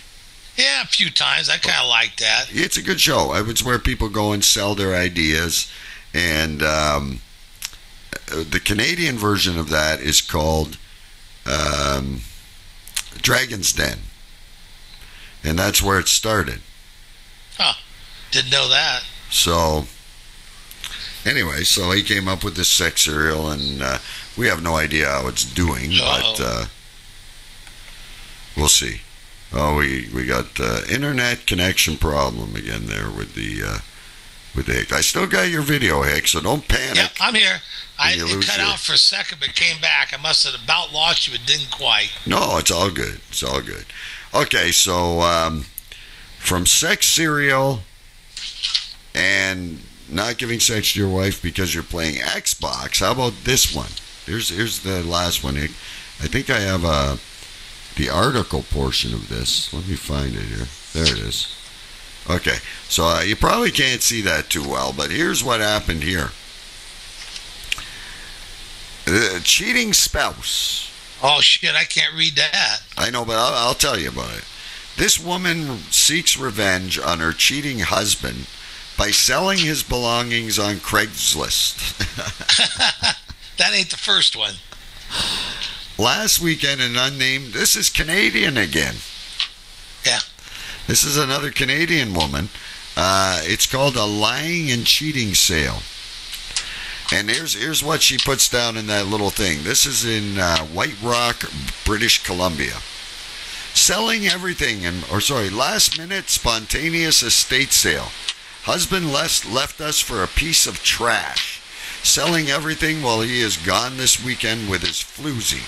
Yeah, a few times. I kind of like that. It's a good show. It's where people go and sell their ideas. And the Canadian version of that is called Dragon's Den. And that's where it started. Huh. Didn't know that. So, anyway, so he came up with this sex cereal, and we have no idea how it's doing, but we'll see. Oh, we got internet connection problem again there with the Hick. I still got your video, Hick, so don't panic. Yep, I'm here. It cut out for a second, but came back. I must have about lost you, but didn't quite. No, it's all good. It's all good. Okay, so from sex cereal and not giving sex to your wife because you're playing Xbox, how about this one? Here's the last one, Hick. I think I have the article portion of this. Let me find it here. There it is. Okay, so you probably can't see that too well, but here's what happened here. The cheating spouse. Oh, shit, I can't read that. I know, but I'll tell you about it. This woman seeks revenge on her cheating husband by selling his belongings on Craigslist. That ain't the first one. Last weekend, an unnamed... This is Canadian again. Yeah. This is another Canadian woman. It's called a lying and cheating sale. And here's what she puts down in that little thing. This is in White Rock, British Columbia. Selling everything, last minute spontaneous estate sale. Husband left us for a piece of trash. Selling everything while he is gone this weekend with his floozy.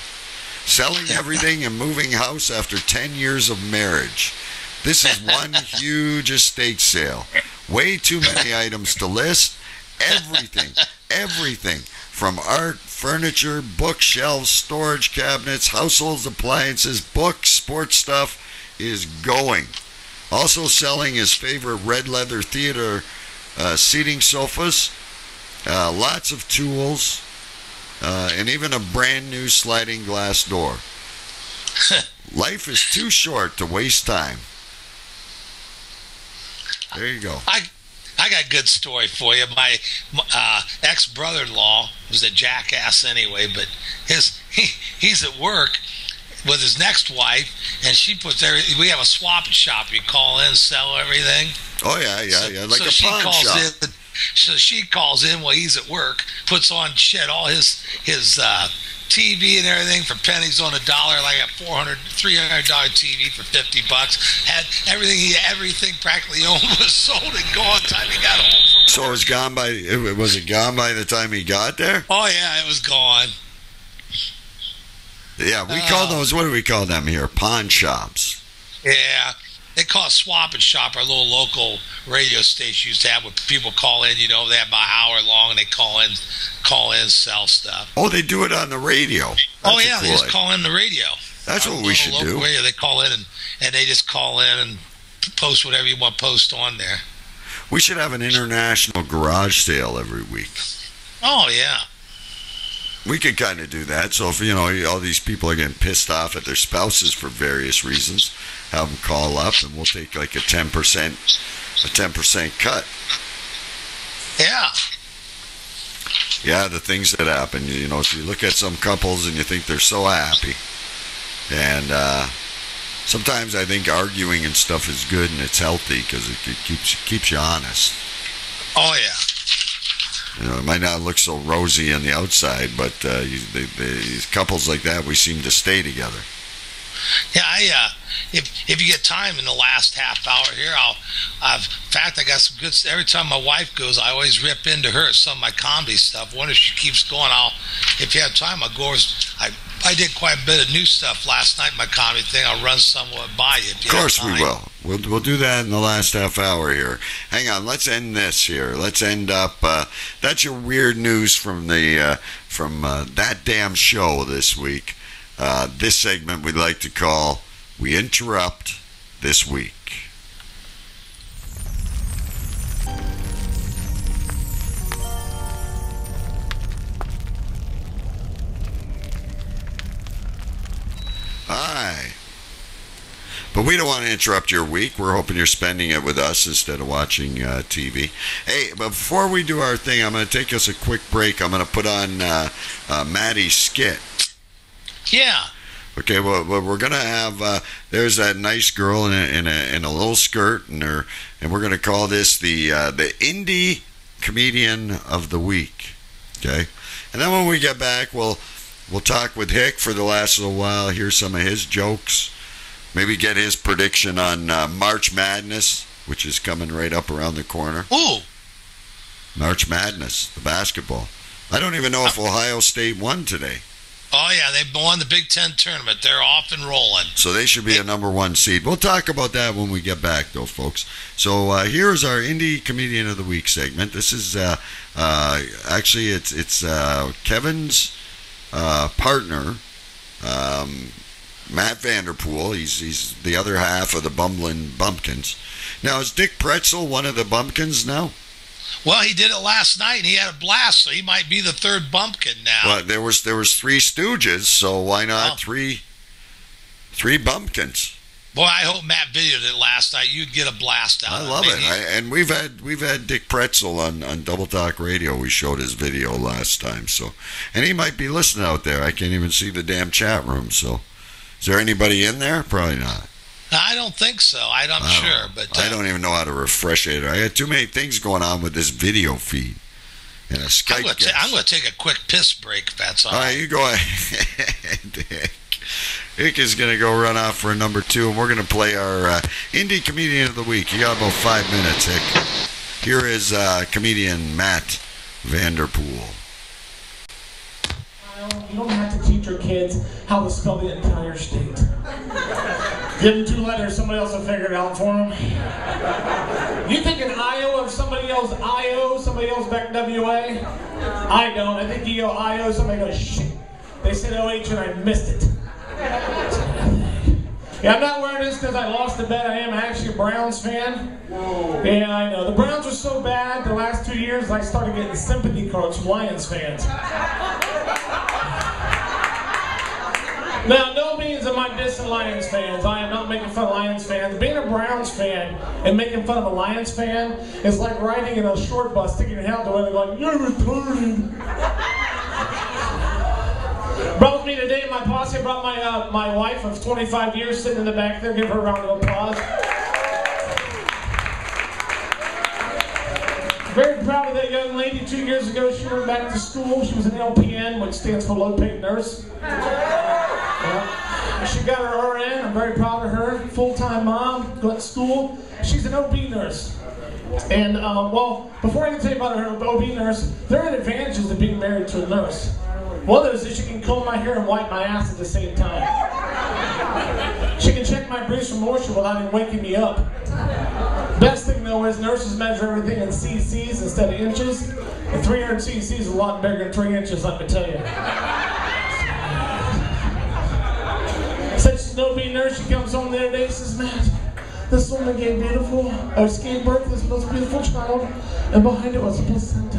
Selling everything and moving house after 10 years of marriage. This is one huge estate sale. Way too many items to list. Everything from art, furniture, bookshelves, storage cabinets, household appliances, books, sports stuff is going. Also selling his favorite red leather theater seating sofas, lots of tools, and even a brand new sliding glass door. Life is too short to waste time. There you go. I got a good story for you. My ex-brother-in-law was a jackass anyway, but he's at work with his next wife, and she puts everything. We have a swap shop. You call in, sell everything. Oh yeah, like a pawn shop. So she calls in while he's at work, puts on all his TV and everything for pennies on a dollar, like a $300 TV for $50. Had everything practically owned was sold and gone time he got home. So it was gone by the time he got there? Oh yeah, it was gone. Yeah, we call those, what do we call them here? Pawn shops. Yeah. They call it Swap and Shop, our little local radio station used to have, where people call in, you know, they have about an hour long, and they call in, sell stuff. Oh, they do it on the radio. That's they just call in the radio. That's what we should do. Radio, they call in, and they just call in and post whatever you want to post on there. We should have an international garage sale every week. Oh, yeah. We could kind of do that. So if, you know, all these people are getting pissed off at their spouses for various reasons, have them call up and we'll take like a 10% cut. Yeah. Yeah, the things that happen. You know, if you look at some couples and you think they're so happy, and sometimes I think arguing and stuff is good and it's healthy because it keeps you honest. Oh, yeah. You know, it might not look so rosy on the outside, but these couples like that, we seem to stay together. Yeah, if you get time in the last half hour here, in fact, I got some good. Every time my wife goes, I always rip into her some of my comedy stuff. Wonder if she keeps going. If you have time, I'll go. I did quite a bit of new stuff last night. My comedy thing. I'll run somewhat by you. If you of course have time. We will. We'll do that in the last half hour here. Hang on. Let's end this here. Let's end up. That's your weird news from the That Damn Show this week. This segment we'd like to call We Interrupt This Week. Hi. But we don't want to interrupt your week. We're hoping you're spending it with us instead of watching TV. Hey, but before we do our thing, I'm going to take us a quick break. I'm going to put on Maddie's skit. Yeah. Okay, well, we're gonna have. There's that nice girl in a little skirt, and we're gonna call this the Indie Comedian of the Week. Okay, and then when we get back, we'll talk with Hick for the last little while. Hear some of his jokes. Maybe get his prediction on March Madness, which is coming right up around the corner. Ooh. March Madness, the basketball. I don't even know if Ohio State won today. Oh, yeah, they've won the Big Ten tournament. They're off and rolling. So they should be a number one seed. We'll talk about that when we get back, though, folks. So here's our Indie Comedian of the Week segment. This is actually it's Kevin's partner, Matt Vanderpool. He's the other half of the Bumbling Bumpkins. Now, is Dick Pretzel one of the Bumpkins now? Well, he did it last night, and he had a blast, so he might be the third bumpkin now. Well, there was Three Stooges, so why not three bumpkins? Boy, I hope Matt videoed it last night. You'd get a blast out of it. I love it. And we've had Dick Pretzel on Double Talk Radio. We showed his video last time, so and he might be listening out there. I can't even see the damn chat room. So, is there anybody in there? Probably not. I don't think so. I'm sure, but I don't even know how to refresh it. I had too many things going on with this video feed and a Skype. I'm going to take a quick piss break. If that's all right. All right, you go ahead. Hick is going to go run off for a number 2, and we're going to play our Indie Comedian of the Week. You got about 5 minutes, Hick. Here is comedian Matt Vanderpool. You don't have to teach your kids how to spell the entire state. Give them 2 letters, somebody else will figure it out for them. You think an IO of somebody else IO, somebody else back WA? I don't. I think you go IO, somebody goes shit. They said OH and I missed it. Yeah, I'm not wearing this because I lost the bet. I am actually a Browns fan. Yeah, I know. The Browns were so bad the last 2 years I started getting sympathy cards from Lions fans. Now, no means am I dissing Lions fans. I am not making fun of Lions fans. Being a Browns fan and making fun of a Lions fan is like riding in a short bus, sticking your head out the window going, "You're retarded." Brought with me today in my posse, I brought my wife of 25 years sitting in the back there. Give her a round of applause. Very proud of that young lady. 2 years ago, she went back to school. She was an LPN, which stands for low-paid nurse. She got her RN. I'm very proud of her. Full-time mom, got to school. She's an OB nurse. And, well, before I can tell you about her OB nurse, there are advantages to being married to a nurse. One of those is she can comb my hair and wipe my ass at the same time. She can check my breath for moisture without even waking me up. Best thing though is nurses measure everything in cc's instead of inches. And 300 cc's is a lot bigger than 3 inches, let me tell you. Such a no-beat nurse, she comes home the other day and says, Matt, this woman gave gave birth to this most beautiful child, and behind it was a placenta.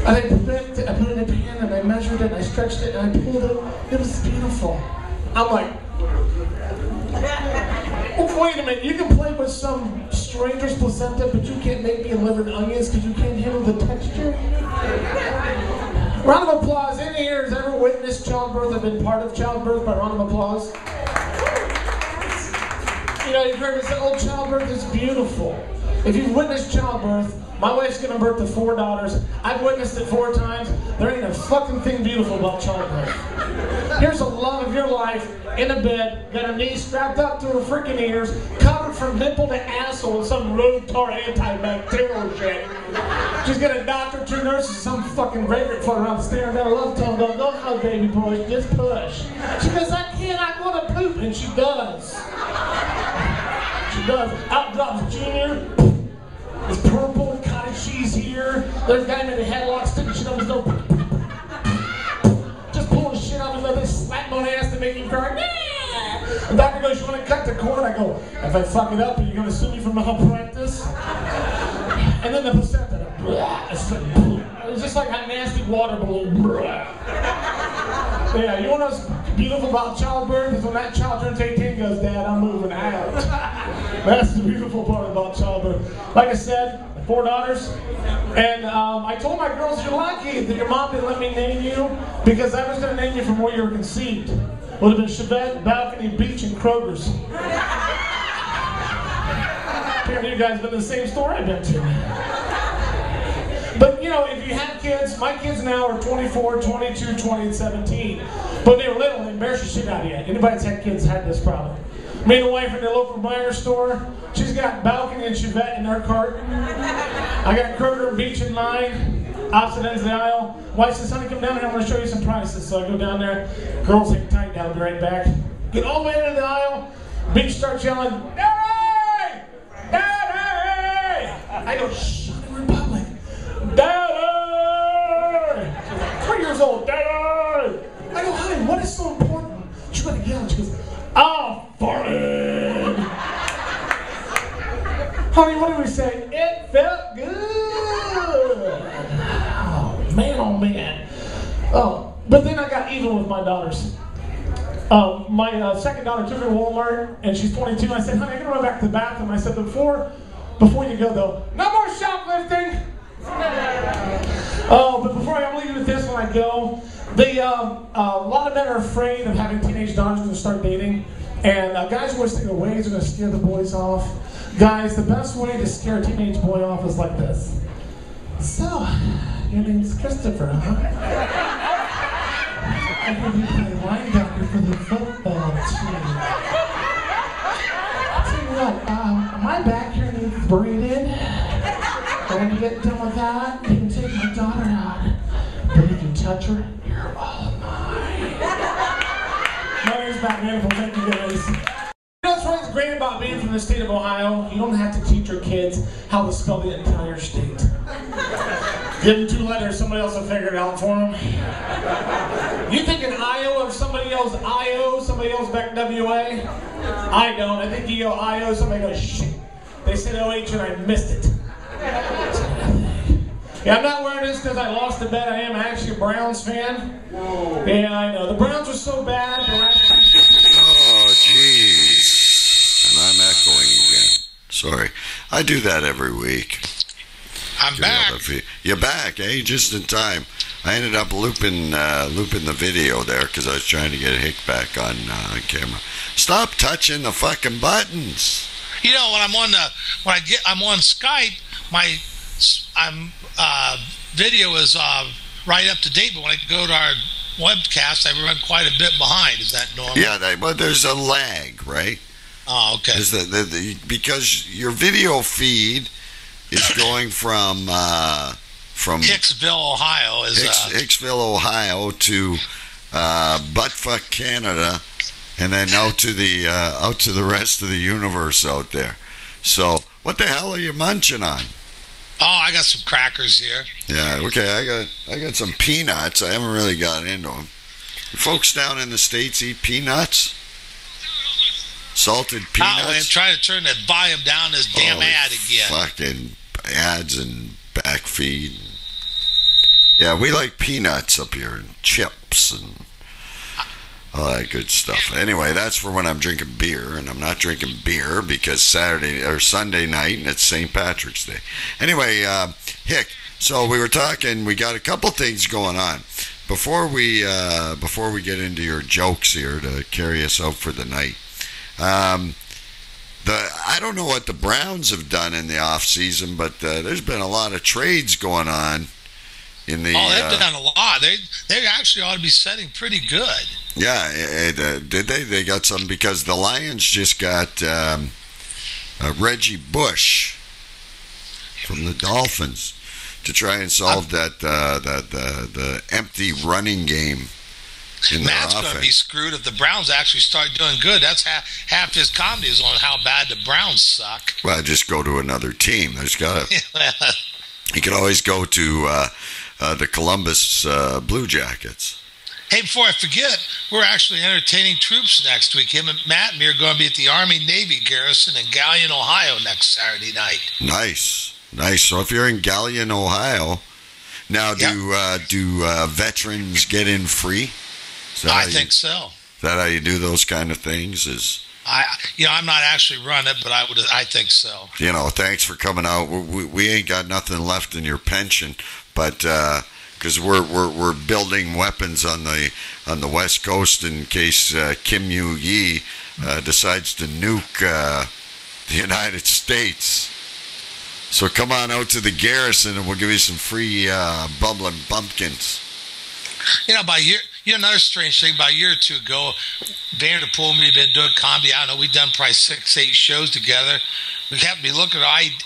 And I put it in a pan, and I measured it, and I stretched it, and I pulled it. It was beautiful. I'm like, oh, wait a minute, you can play with some stranger's placenta, but you can't make me liver and onions because you can't handle the texture? Round of applause. Any here has ever witnessed childbirth or been part of childbirth? By round of applause. You know, you've heard me say, oh, childbirth is beautiful. If you've witnessed childbirth, my wife's giving birth to 4 daughters. I've witnessed it 4 times. There ain't a fucking thing beautiful about childbirth. Here's a love of your life in a bed, got her knees strapped up to her freaking ears, covered from nipple to asshole with some road tar antibacterial shit. She's got a doctor, 2 nurses, some fucking vagrant floating around staring down her love tongue going, go hug, baby boy, just push. She goes, I can't, I want to poop, and she does. She does. Out drops Junior. It's purple, cottage cheese here. There's a guy in the headlock sticking shit up his nose. Just pulling shit out of his nose, slap on ass to make him cry. Yeah! The doctor goes, you want to cut the cord? I go, if I fuck it up, are you going to sue me for malpractice? And then the placenta, it's just like a nasty water balloon. Yeah, you know what's beautiful about childbirth is when that child turns 18 goes, Dad, I'm moving out. That's the beautiful part about childbirth. Like I said, 4 daughters. And I told my girls, you're lucky that your mom didn't let me name you because I was going to name you from where you were conceived. Would have been Chevette, Balcony, Beach, and Kroger's. Apparently you guys have been in the same store I've been to. But you know, if you have kids, my kids now are 24, 22, 20, and 17. But they were little, they embarrassed the shit out of you. Anybody that's had kids had this problem. Me and the wife in the local Meijer store, she's got Balcony and Chevette in her cart. I got Kroger and Beach in mine, opposite ends of the aisle. Wife says, honey, come down here, I'm going to show you some prices. So I go down there, girls hang tight down, I'll be right back. Get all the way into the aisle, Beach starts yelling, Daddy! Daddy! I go, shh, I'm in Republic. Daddy! She's like, 3 years old, Daddy! I go, honey, what is so important? She's going to yell, she goes, oh, farted! Honey, what did we say? It felt good! Oh, man. Oh, but then I got even with my daughters. My second daughter took her to Walmart, and she's 22. I said, honey, I'm going to run back to the bathroom. I said, before you go, though, no more shoplifting! Oh, but before I leave you with this when I go, a lot of men are afraid of having teenage daughters to start dating, and guys always think of ways are going to scare the boys off. Guys, the best way to scare a teenage boy off is like this. So, your name's Christopher, huh? I heard you play linebacker for the football team. Tell you what, my back here needs braided. And when you get done with that, you can take my daughter out. But if you touch her, you're all mine. My name's Matt Manifold. Thank you guys. You know what's great about being from the state of Ohio? You don't have to teach your kids how to spell the entire state. Give them 2 letters, somebody else will figure it out for them. You think an IO of somebody else IO, somebody else back WA? I don't. I think you go IO, somebody goes shit. They said OH and I missed it. Yeah, I'm not wearing this because I lost the bet. I am actually a Browns fan. Whoa. Yeah, I know. The Browns are so bad. Oh, jeez. And I'm echoing again. Sorry. I do that every week. I'm back. You're back, eh? Just in time. I ended up looping the video there because I was trying to get Hick back on camera. Stop touching the fucking buttons. You know, when I'm on Skype, my video is right up to date, but when I go to our webcast, I run quite a bit behind. Is that normal? Yeah, but there's a lag, right? Oh, okay. Because your video feed is going from from Hicksville, Ohio. Hicksville, Ohio to Buttfuck, Canada, and then out to the rest of the universe out there. So, what the hell are you munching on? Oh, I got some crackers here. Yeah, okay. I got some peanuts. I haven't really gotten into them. You folks down in the States eat peanuts? Salted peanuts? Oh, and try to turn that volume down this damn ad again. Fucking ads and backfeed. Yeah, we like peanuts up here and chips and all that good stuff. Anyway, that's for when I'm drinking beer, and I'm not drinking beer because Saturday or Sunday night and it's St. Patrick's Day. Anyway, Hick, so we were talking, we got a couple things going on. Before we get into your jokes here to carry us out for the night, I don't know what the Browns have done in the off season, but there's been a lot of trades going on in the. Oh, they've done a lot. They actually ought to be setting pretty good. Yeah, did they? They got some because the Lions just got Reggie Bush from the Dolphins to try and solve the empty running game. Matt's going to be screwed if the Browns actually start doing good. That's half his comedy is on how bad the Browns suck. Well, just go to another team. There's got to. You can always go to the Columbus Blue Jackets. Hey, before I forget, we're actually entertaining troops next week. Him and Matt and me are going to be at the Army-Navy Garrison in Galion, Ohio next Saturday night. Nice. So if you're in Galion, Ohio, now do veterans get in free? I think so. Is that how you do those kind of things? I'm not actually running it, but I think so. Thanks for coming out. We ain't got nothing left in your pension, but because we're building weapons on the West Coast in case Kim Yu-Yi decides to nuke the United States. So come on out to the garrison, and we'll give you some free bubbling pumpkins. Another strange thing, about a year or two ago, Vanderpool and me have been doing comedy. I don't know, we've done probably 6-8 shows together. We happened to be looking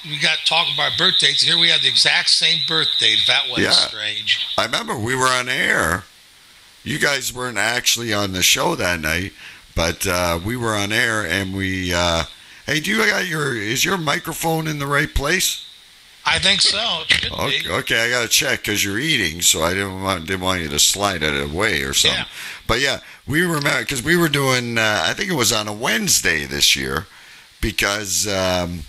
we got talking about our birthdays. Here we have the exact same birthday, if that wasn't strange. I remember we were on air. You guys weren't actually on the show that night, but we were on air, and we, hey, is your microphone in the right place? I think so. Okay, I got to check because you're eating, so I didn't want you to slide it away or something. Yeah. But yeah, we remember because we were doing. I think it was on a Wednesday this year because we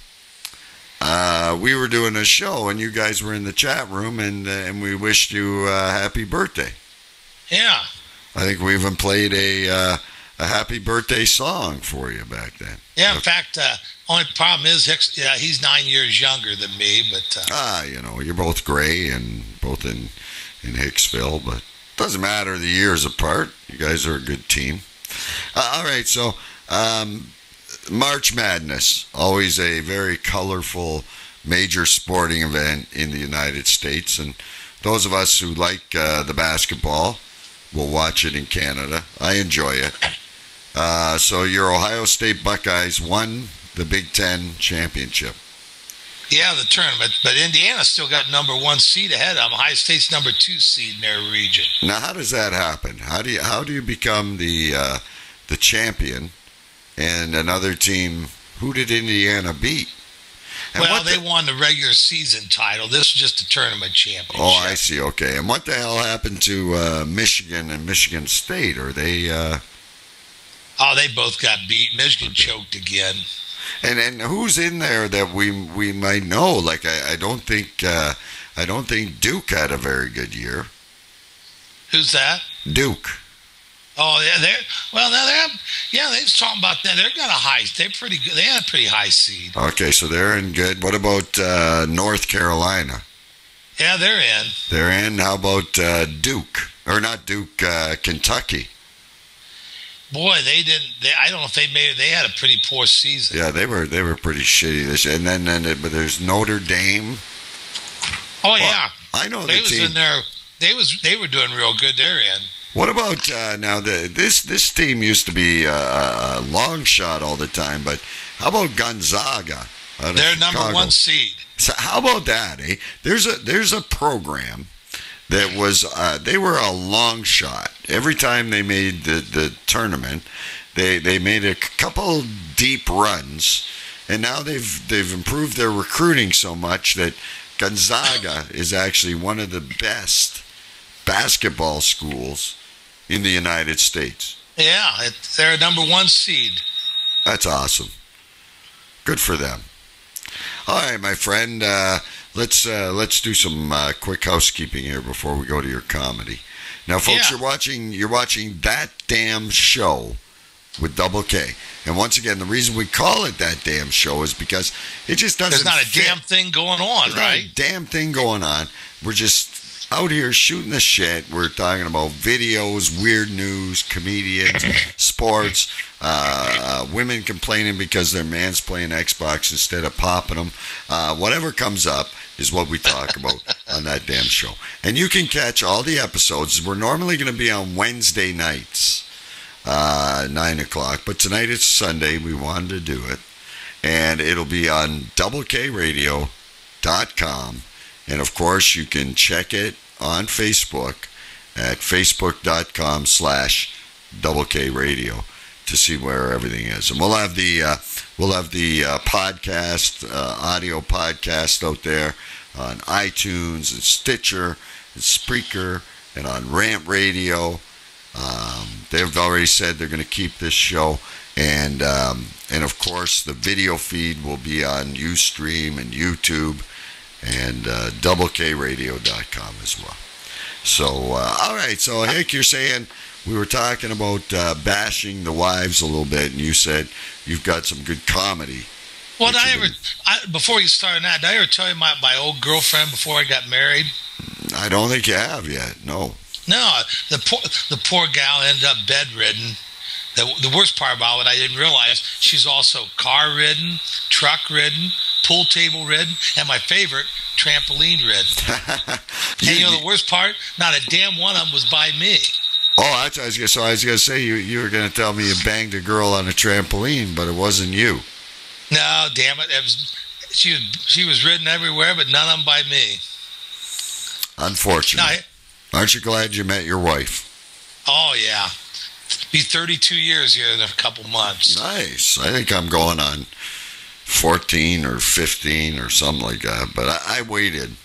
were doing a show and you guys were in the chat room and we wished you a happy birthday. Yeah. I think we even played a happy birthday song for you back then. Yeah, in fact, only problem is he's 9 years younger than me, but you're both gray and both in Hicksville, but it doesn't matter the years apart. You guys are a good team. All right, so March Madness, always a very colorful major sporting event in the United States, and those of us who like the basketball will watch it in Canada. I enjoy it. So your Ohio State Buckeyes won the Big Ten championship. Yeah, the tournament, but Indiana still got #1 seed ahead of them. Ohio State's #2 seed in their region. Now, how does that happen? How do you become the champion? And another team, who did Indiana beat? And they won the regular season title. This was just a tournament championship. Oh, I see. Okay, and what the hell happened to Michigan and Michigan State? Are they? Oh, they both got beat. Michigan choked again. And who's in there that we might know? Like I don't think Duke had a very good year. Who's that? Duke. Oh, yeah, they was talking about that. They're pretty good. They had a pretty high seed. Okay, so they're in good. What about North Carolina? Yeah, they're in. They're in. How about Duke? Or not Duke, Kentucky? Boy, I don't know if they made it. They had a pretty poor season. Yeah, they were pretty shitty this year. And then but there's Notre Dame. Oh, yeah. I know they the team. In there. They were doing real good. They're in. What about now? This team used to be a long shot all the time, but how about Gonzaga? They're number 1 seed. So how about that, eh? There's a program that was they were a long shot. Every time they made the tournament, they made a couple deep runs, and now they've improved their recruiting so much that Gonzaga is actually one of the best basketball schools in the United States. Yeah, they're number 1 seed. That's awesome. Good for them. All right, my friend. Let's do some quick housekeeping here before we go to your comedy. Now, folks, you're watching That Damn Show with Double K. And once again, the reason we call it That Damn Show is because it just doesn't. There's not a damn thing going on, right? Not a damn thing going on. We're just out here shooting the shit. We're talking about videos, weird news, comedians, sports, women complaining because their man's playing Xbox instead of popping them. Whatever comes up is what we talk about on That Damn Show. And you can catch all the episodes. We're normally going to be on Wednesday nights, 9 o'clock. But tonight it's Sunday. We wanted to do it. And it'll be on doublekradio.com. And, of course, you can check it on Facebook at facebook.com/doublekradio to see where everything is. And we'll have the podcast, audio podcast out there on iTunes and Stitcher and Spreaker and on Rant Radio. They've already said they're going to keep this show. And of course, the video feed will be on Ustream and YouTube. And doublekradio.com as well. So, all right. So, Hick, you're saying we were talking about bashing the wives a little bit, and you said you've got some good comedy. Well, before you start that, did I ever tell you my old girlfriend before I got married? I don't think you have yet. No. No, the poor gal ended up bedridden. The worst part about it, I didn't realize she's also car-ridden, truck-ridden, pool table-ridden, and my favorite, trampoline-ridden. And you know the worst part? Not a damn one of them was by me. Oh, I was going to say you were going to tell me you banged a girl on a trampoline, but it wasn't you. No, damn it. She was ridden everywhere, but none of them by me. Unfortunate. Aren't you glad you met your wife? Oh, yeah. Be 32 years here in a couple months. Nice. I think I'm going on 14 or 15 or something like that. But I waited.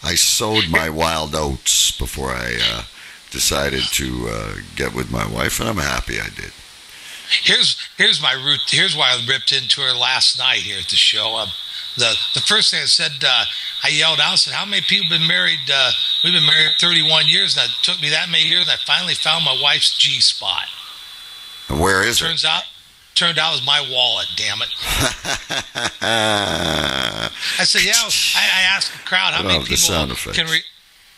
I sowed my wild oats before I decided to get with my wife, and I'm happy I did. Here's my route. Here's why I ripped into her last night here at the show. The first thing I said, I yelled out, I said, how many people have been married? We've been married 31 years, and it took me that many years, and I finally found my wife's G-spot. Where is it? Turned out it was my wallet, damn it. I said, I asked the crowd how many people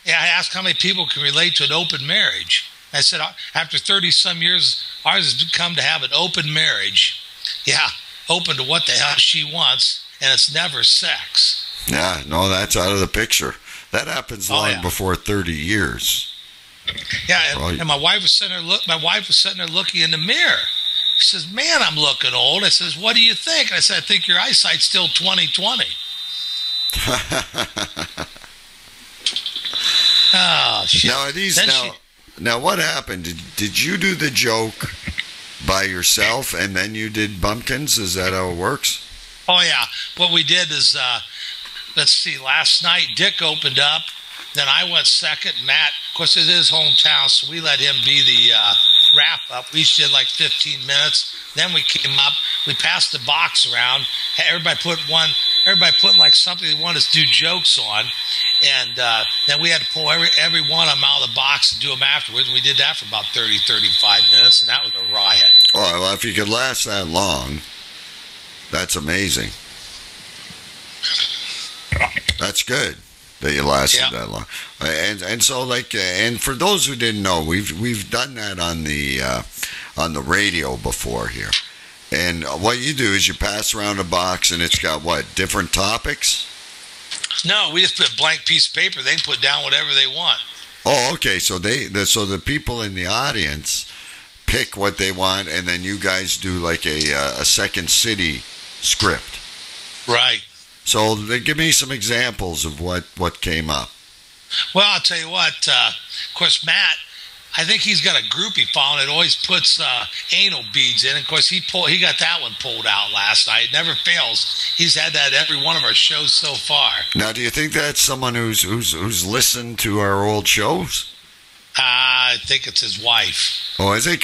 I asked how many people can relate to an open marriage. I said, after 30-some years, ours has come to have an open marriage. Yeah, open to what the hell she wants, and it's never sex. Yeah, no, that's out of the picture. That happens long before 30 years. Yeah, and my wife was sitting there looking in the mirror. She says, "Man, I'm looking old." I says, "What do you think?" I said, "I think your eyesight's still 20/20." Oh shit! Now are these now what happened? Did you do the joke by yourself and then you did Bumpkins? Is that how it works? Oh yeah. What we did is, let's see. Last night, Dick opened up. Then I went second. Matt, of course, it's his hometown, so we let him be the wrap-up. We each did like 15 minutes. Then we came up. We passed the box around. Everybody put like something they wanted us to do jokes on. And then we had to pull every one of them out of the box and do them afterwards. And we did that for about 30, 35 minutes, and that was a riot. Oh, well, if you could last that long, that's amazing. That's good that you lasted that long. And so, like, and for those who didn't know, we've done that on the radio before here. And what you do is you pass around a box, and it's got what, different topics? No, we just put a blank piece of paper. They can put down whatever they want. Oh, okay. So the people in the audience pick what they want, and then you guys do like a Second City script. Right. So give me some examples of what came up. Well, I'll tell you what. Of course, Matt, I think he's got a groupie following that always puts anal beads in. Of course, he got that one pulled out last night. It never fails. He's had that every one of our shows so far. Now, do you think that's someone who's listened to our old shows? I think it's his wife. Oh, I think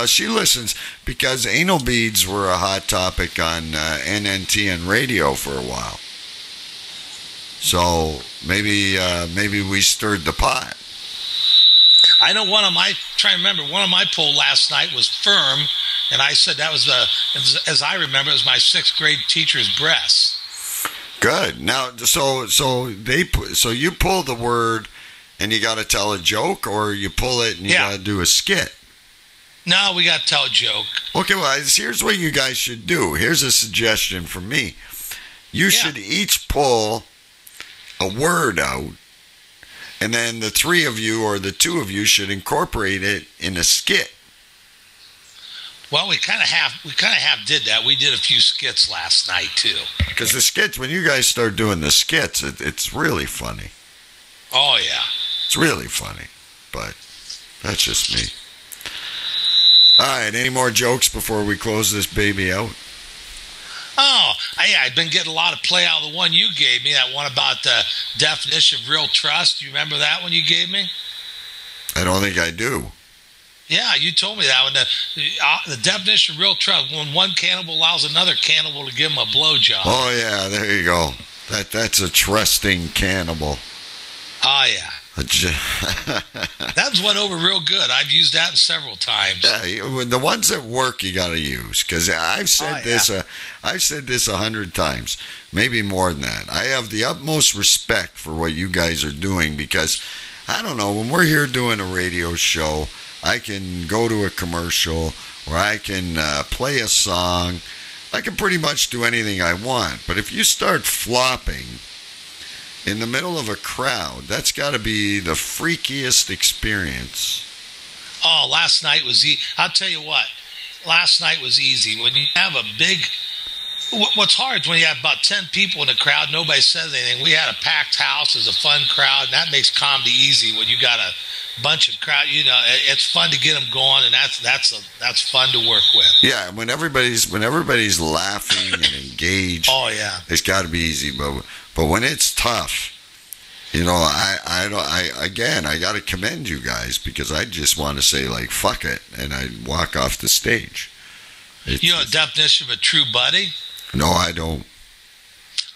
she listens because anal beads were a hot topic on NNT and radio for a while. So maybe we stirred the pot. I know one of my poll last night was firm, and I said that was as I remember, it was my 6th grade teacher's breast. Good. Now, so you pull the word, and you got to tell a joke, or you pull it and you got to do a skit. No, we got to tell a joke. Okay, well, here's what you guys should do. Here's a suggestion from me. You should each pull a word out, and then the 3 of you or the 2 of you should incorporate it in a skit. Well, we kind of did that. We did a few skits last night too. Because the skits, when you guys start doing the skits, it's really funny. Oh yeah, it's really funny. But that's just me. All right, any more jokes before we close this baby out? Oh, I've been getting a lot of play out of the one you gave me, that one about the definition of real trust. Do you remember that one you gave me? I don't think I do. Yeah, you told me that one. The definition of real trust, when one cannibal allows another cannibal to give him a blowjob. Oh, yeah, there you go. That's a trusting cannibal. Oh, yeah. That went over real good. I've used that several times. Yeah, the ones that work you got to use, because I've said this. I've said this 100 times, maybe more than that. I have the utmost respect for what you guys are doing because I don't know, when we're here doing a radio show, I can go to a commercial or I can play a song. I can pretty much do anything I want. But if you start flopping in the middle of a crowd, that's got to be the freakiest experience. Oh, last night was easy. I'll tell you what. Last night was easy. When you have a big... What's hard is when you have about 10 people in the crowd, nobody says anything. We had a packed house. It was a fun crowd, and that makes comedy easy when you got a bunch of crowd. You know, it's fun to get them going, and that's fun to work with. Yeah, when everybody's laughing and engaged. Oh yeah, it's got to be easy. But when it's tough, you know, I got to commend you guys because I just want to say like fuck it, and I walk off the stage. You know the definition of a true buddy? No, I don't.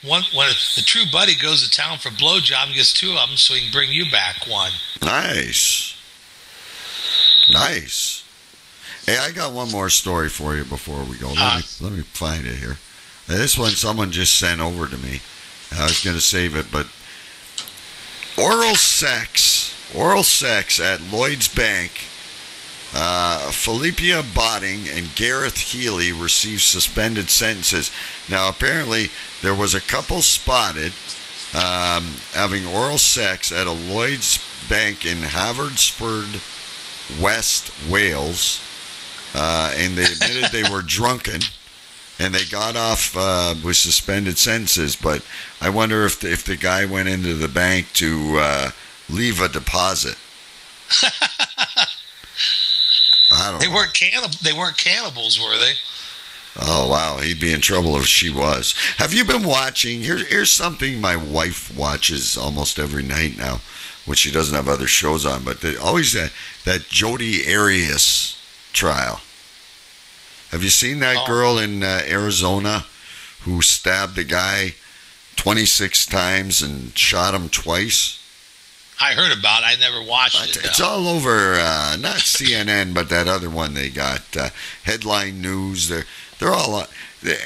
When the true buddy goes to town for blowjob and gets 2 of them so he can bring you back one. Nice. Hey, I got one more story for you before we go. Let me find it here. This one someone just sent over to me. I was going to save it, but oral sex at Lloyd's Bank. Philippia Botting and Gareth Healy received suspended sentences. Now, apparently, there was a couple spotted having oral sex at a Lloyd's Bank in Haverfordwest, West Wales, and they admitted they were drunken, and they got off with suspended sentences. But I wonder if the guy went into the bank to leave a deposit. They weren't cannibals, were they? Oh, wow. He'd be in trouble if she was. Have you been watching? Here's something my wife watches almost every night now when she doesn't have other shows on. But always that Jodi Arias trial. Have you seen that girl in Arizona who stabbed a guy 26 times and shot him twice? I heard about it. I never watched it. It's all over, not CNN, but that other one they got. Headline News. They're all...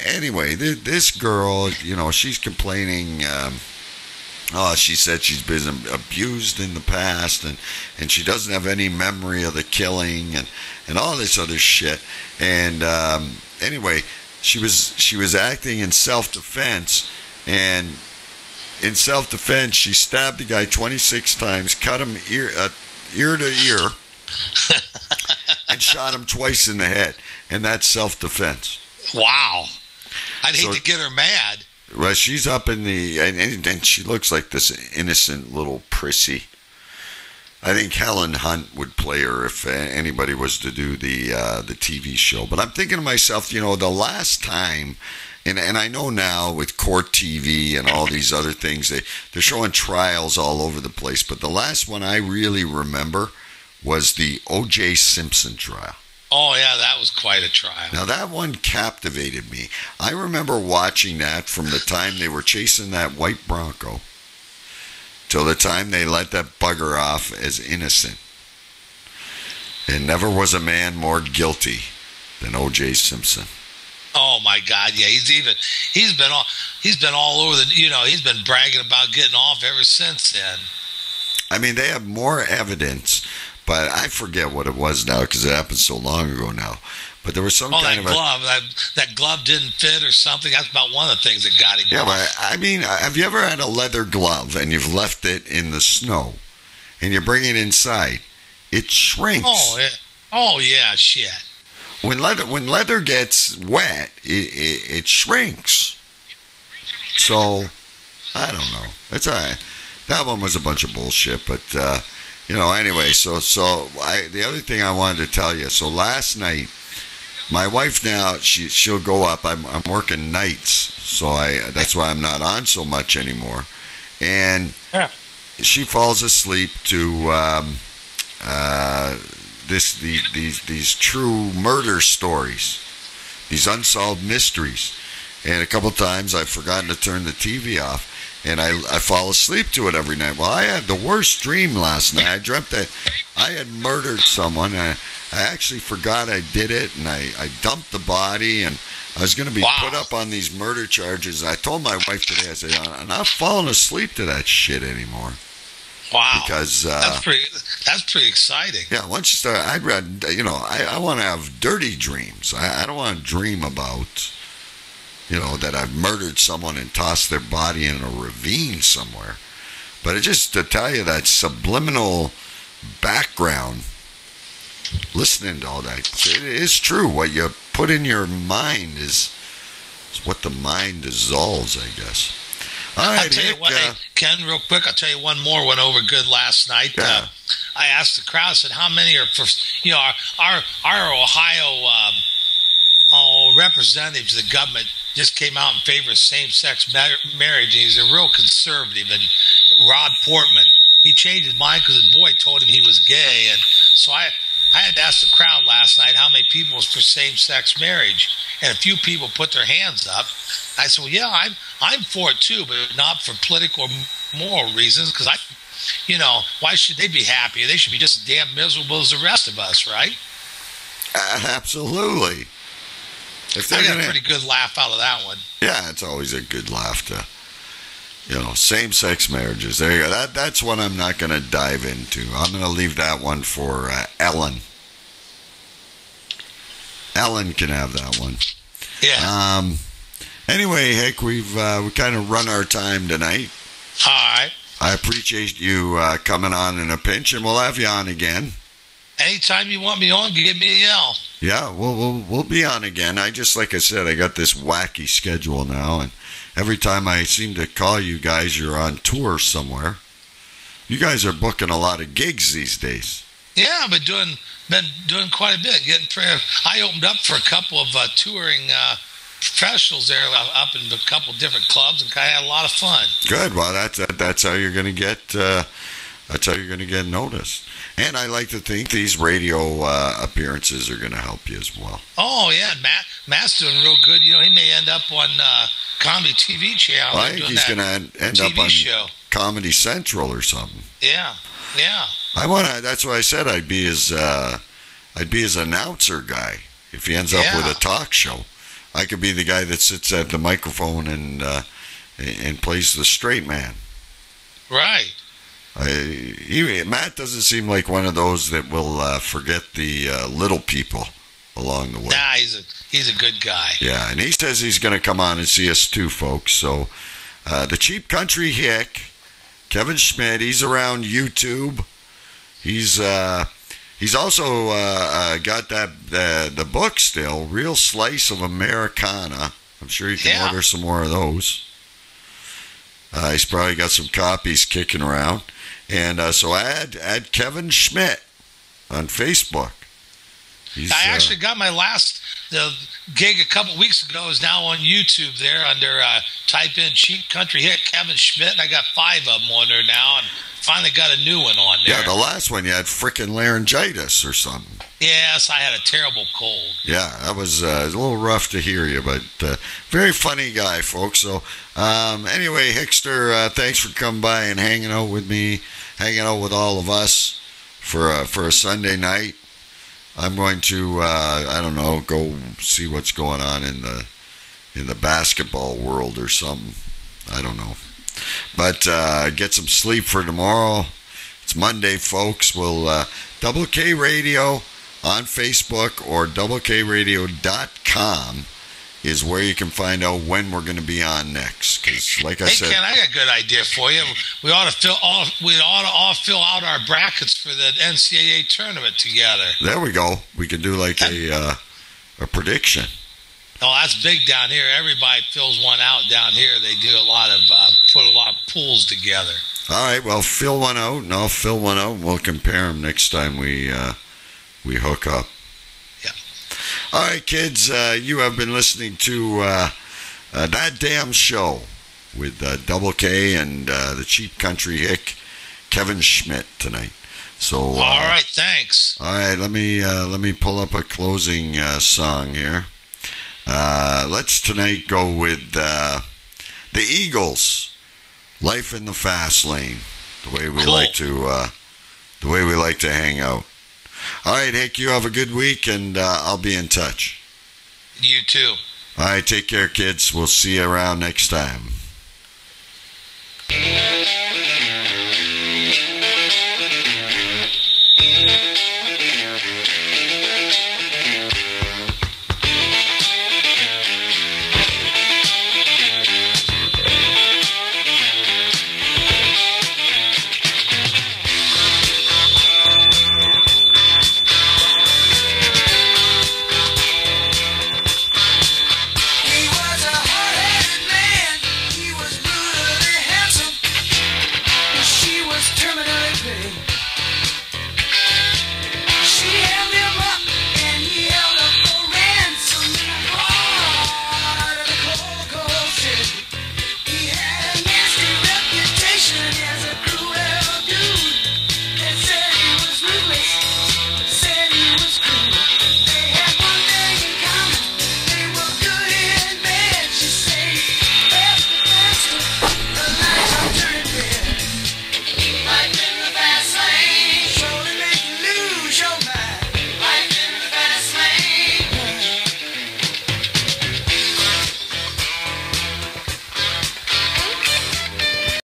Anyway, this girl, you know, she's complaining... she said she's been abused in the past, and she doesn't have any memory of the killing, and all this other shit. And anyway, she was acting in self-defense, and... in self-defense, she stabbed the guy 26 times, cut him ear to ear, and shot him twice in the head. And that's self-defense. Wow. I'd hate to get her mad. Well, she's up in the, and she looks like this innocent little prissy. I think Helen Hunt would play her if anybody was to do the TV show. But I'm thinking to myself, the last time, and I know now with Court TV and all these other things, they're showing trials all over the place. But the last one I really remember was the O.J. Simpson trial. Oh, yeah, that was quite a trial. Now, that one captivated me. I remember watching that from the time they were chasing that white Bronco till the time they let that bugger off as innocent. And never was a man more guilty than O.J. Simpson. Oh my God! Yeah, he's been all over the. He's been bragging about getting off ever since then. I mean, they have more evidence, but I forget what it was now because it happened so long ago now. But there was some kind of glove. That glove didn't fit or something. That's about one of the things that got him. Yeah, off. but I mean, have you ever had a leather glove and you've left it in the snow, and you bring it inside? It shrinks. Oh yeah, shit. When leather gets wet, it shrinks. So, I don't know. It's all right. That one was a bunch of bullshit, but anyway. So the other thing I wanted to tell you. So last night, my wife now she'll go up. I'm working nights, so that's why I'm not on so much anymore, and she falls asleep to. These true murder stories, these unsolved mysteries, and a couple times I've forgotten to turn the TV off, and I fall asleep to it every night. Well, I had the worst dream last night. I dreamt that I had murdered someone. I actually forgot I did it, and I dumped the body, and I was going to be put up on these murder charges. I told my wife today, I said, I'm not falling asleep to that shit anymore. Wow, because that's pretty exciting. Yeah, once you start, I'd rather, I want to have dirty dreams. I don't want to dream about, that I've murdered someone and tossed their body in a ravine somewhere. But it just to tell you that subliminal background, listening to all that, it is true. What you put in your mind is what the mind dissolves, I guess. All right, I'll tell you what, Ken, real quick, I'll tell you one more went over good last night. Yeah. I asked the crowd, I said, how many are for, our Ohio representatives of the government just came out in favor of same-sex marriage, and he's a real conservative. And Rob Portman, he changed his mind because his boy told him he was gay. And so I had to ask the crowd last night how many people was for same-sex marriage, and a few people put their hands up. I said, well, yeah, I'm for it too, but not for political or moral reasons, because why should they be happy? They should be just as damn miserable as the rest of us, right? Absolutely. I got a pretty good laugh out of that one. Yeah, it's always a good laugh to, same-sex marriages. There you go. That's one I'm not going to dive into. I'm going to leave that one for Ellen. Ellen can have that one. Yeah. Anyway, Hick, we kind of run our time tonight. All right. I appreciate you coming on in a pinch, and we'll have you on again. Anytime you want me on, give me a yell. Yeah, we'll be on again. Like I said, I got this wacky schedule now, and every time I seem to call you guys, you're on tour somewhere. You guys are booking a lot of gigs these days. Yeah, I've been doing quite a bit. I opened up for a couple of touring professionals there up in a couple different clubs, and I had a lot of fun. Good. Well, that's how you're going to get. That's how you're going to get noticed. And I like to think these radio appearances are going to help you as well. Oh yeah, Matt's doing real good. He may end up on Comedy TV channel. Well, I think he's going to end up on Comedy Central or something. Yeah. That's why I said I'd be his announcer guy if he ends up with a talk show. I could be the guy that sits at the microphone and plays the straight man. Right. Matt doesn't seem like one of those that will forget the little people along the way. Nah, he's a good guy. Yeah, and he says he's going to come on and see us too, folks. So, the Cheap Country Hick, Kevin Schmidt, he's around YouTube. He's also got the book still, Real Slice of Americana. I'm sure you can order some more of those. He's probably got some copies kicking around. And so add Kevin Schmidt on Facebook. I actually got my last gig a couple weeks ago. Is now on YouTube there under type in Cheap Country Hit Kevin Schmidt. And I got 5 of them on there now, and finally got a new one on there. Yeah, the last one you had frickin' laryngitis or something. Yes, I had a terrible cold. Yeah, that was a little rough to hear you, but very funny guy, folks. So anyway, Hickster, thanks for coming by and hanging out with me, hanging out with all of us for a Sunday night. I'm going to, I don't know, go see what's going on in the basketball world or something. I don't know. But get some sleep for tomorrow. It's Monday, folks. We'll Double K Radio on Facebook or doublekradio.com is where you can find out when we're going to be on next. Because, like I said, Ken, I got a good idea for you. We ought to all fill out our brackets for the NCAA tournament together. There we go. We could do like a prediction. Oh, that's big down here. Everybody fills one out down here. They do a lot of put a lot of pools together. All right. Well, fill one out, and I'll fill one out, and we'll compare them next time we hook up. All right, kids, you have been listening to That Damn Show with Double K and the Cheap Country Hick, Kevin Schmidt tonight. So, all right, thanks. All right, let me pull up a closing song here. Let's tonight go with the Eagles, "Life in the Fast Lane," the way we like to hang out. All right, Hick, you have a good week, and I'll be in touch. You too. All right, take care, kids. We'll see you around next time.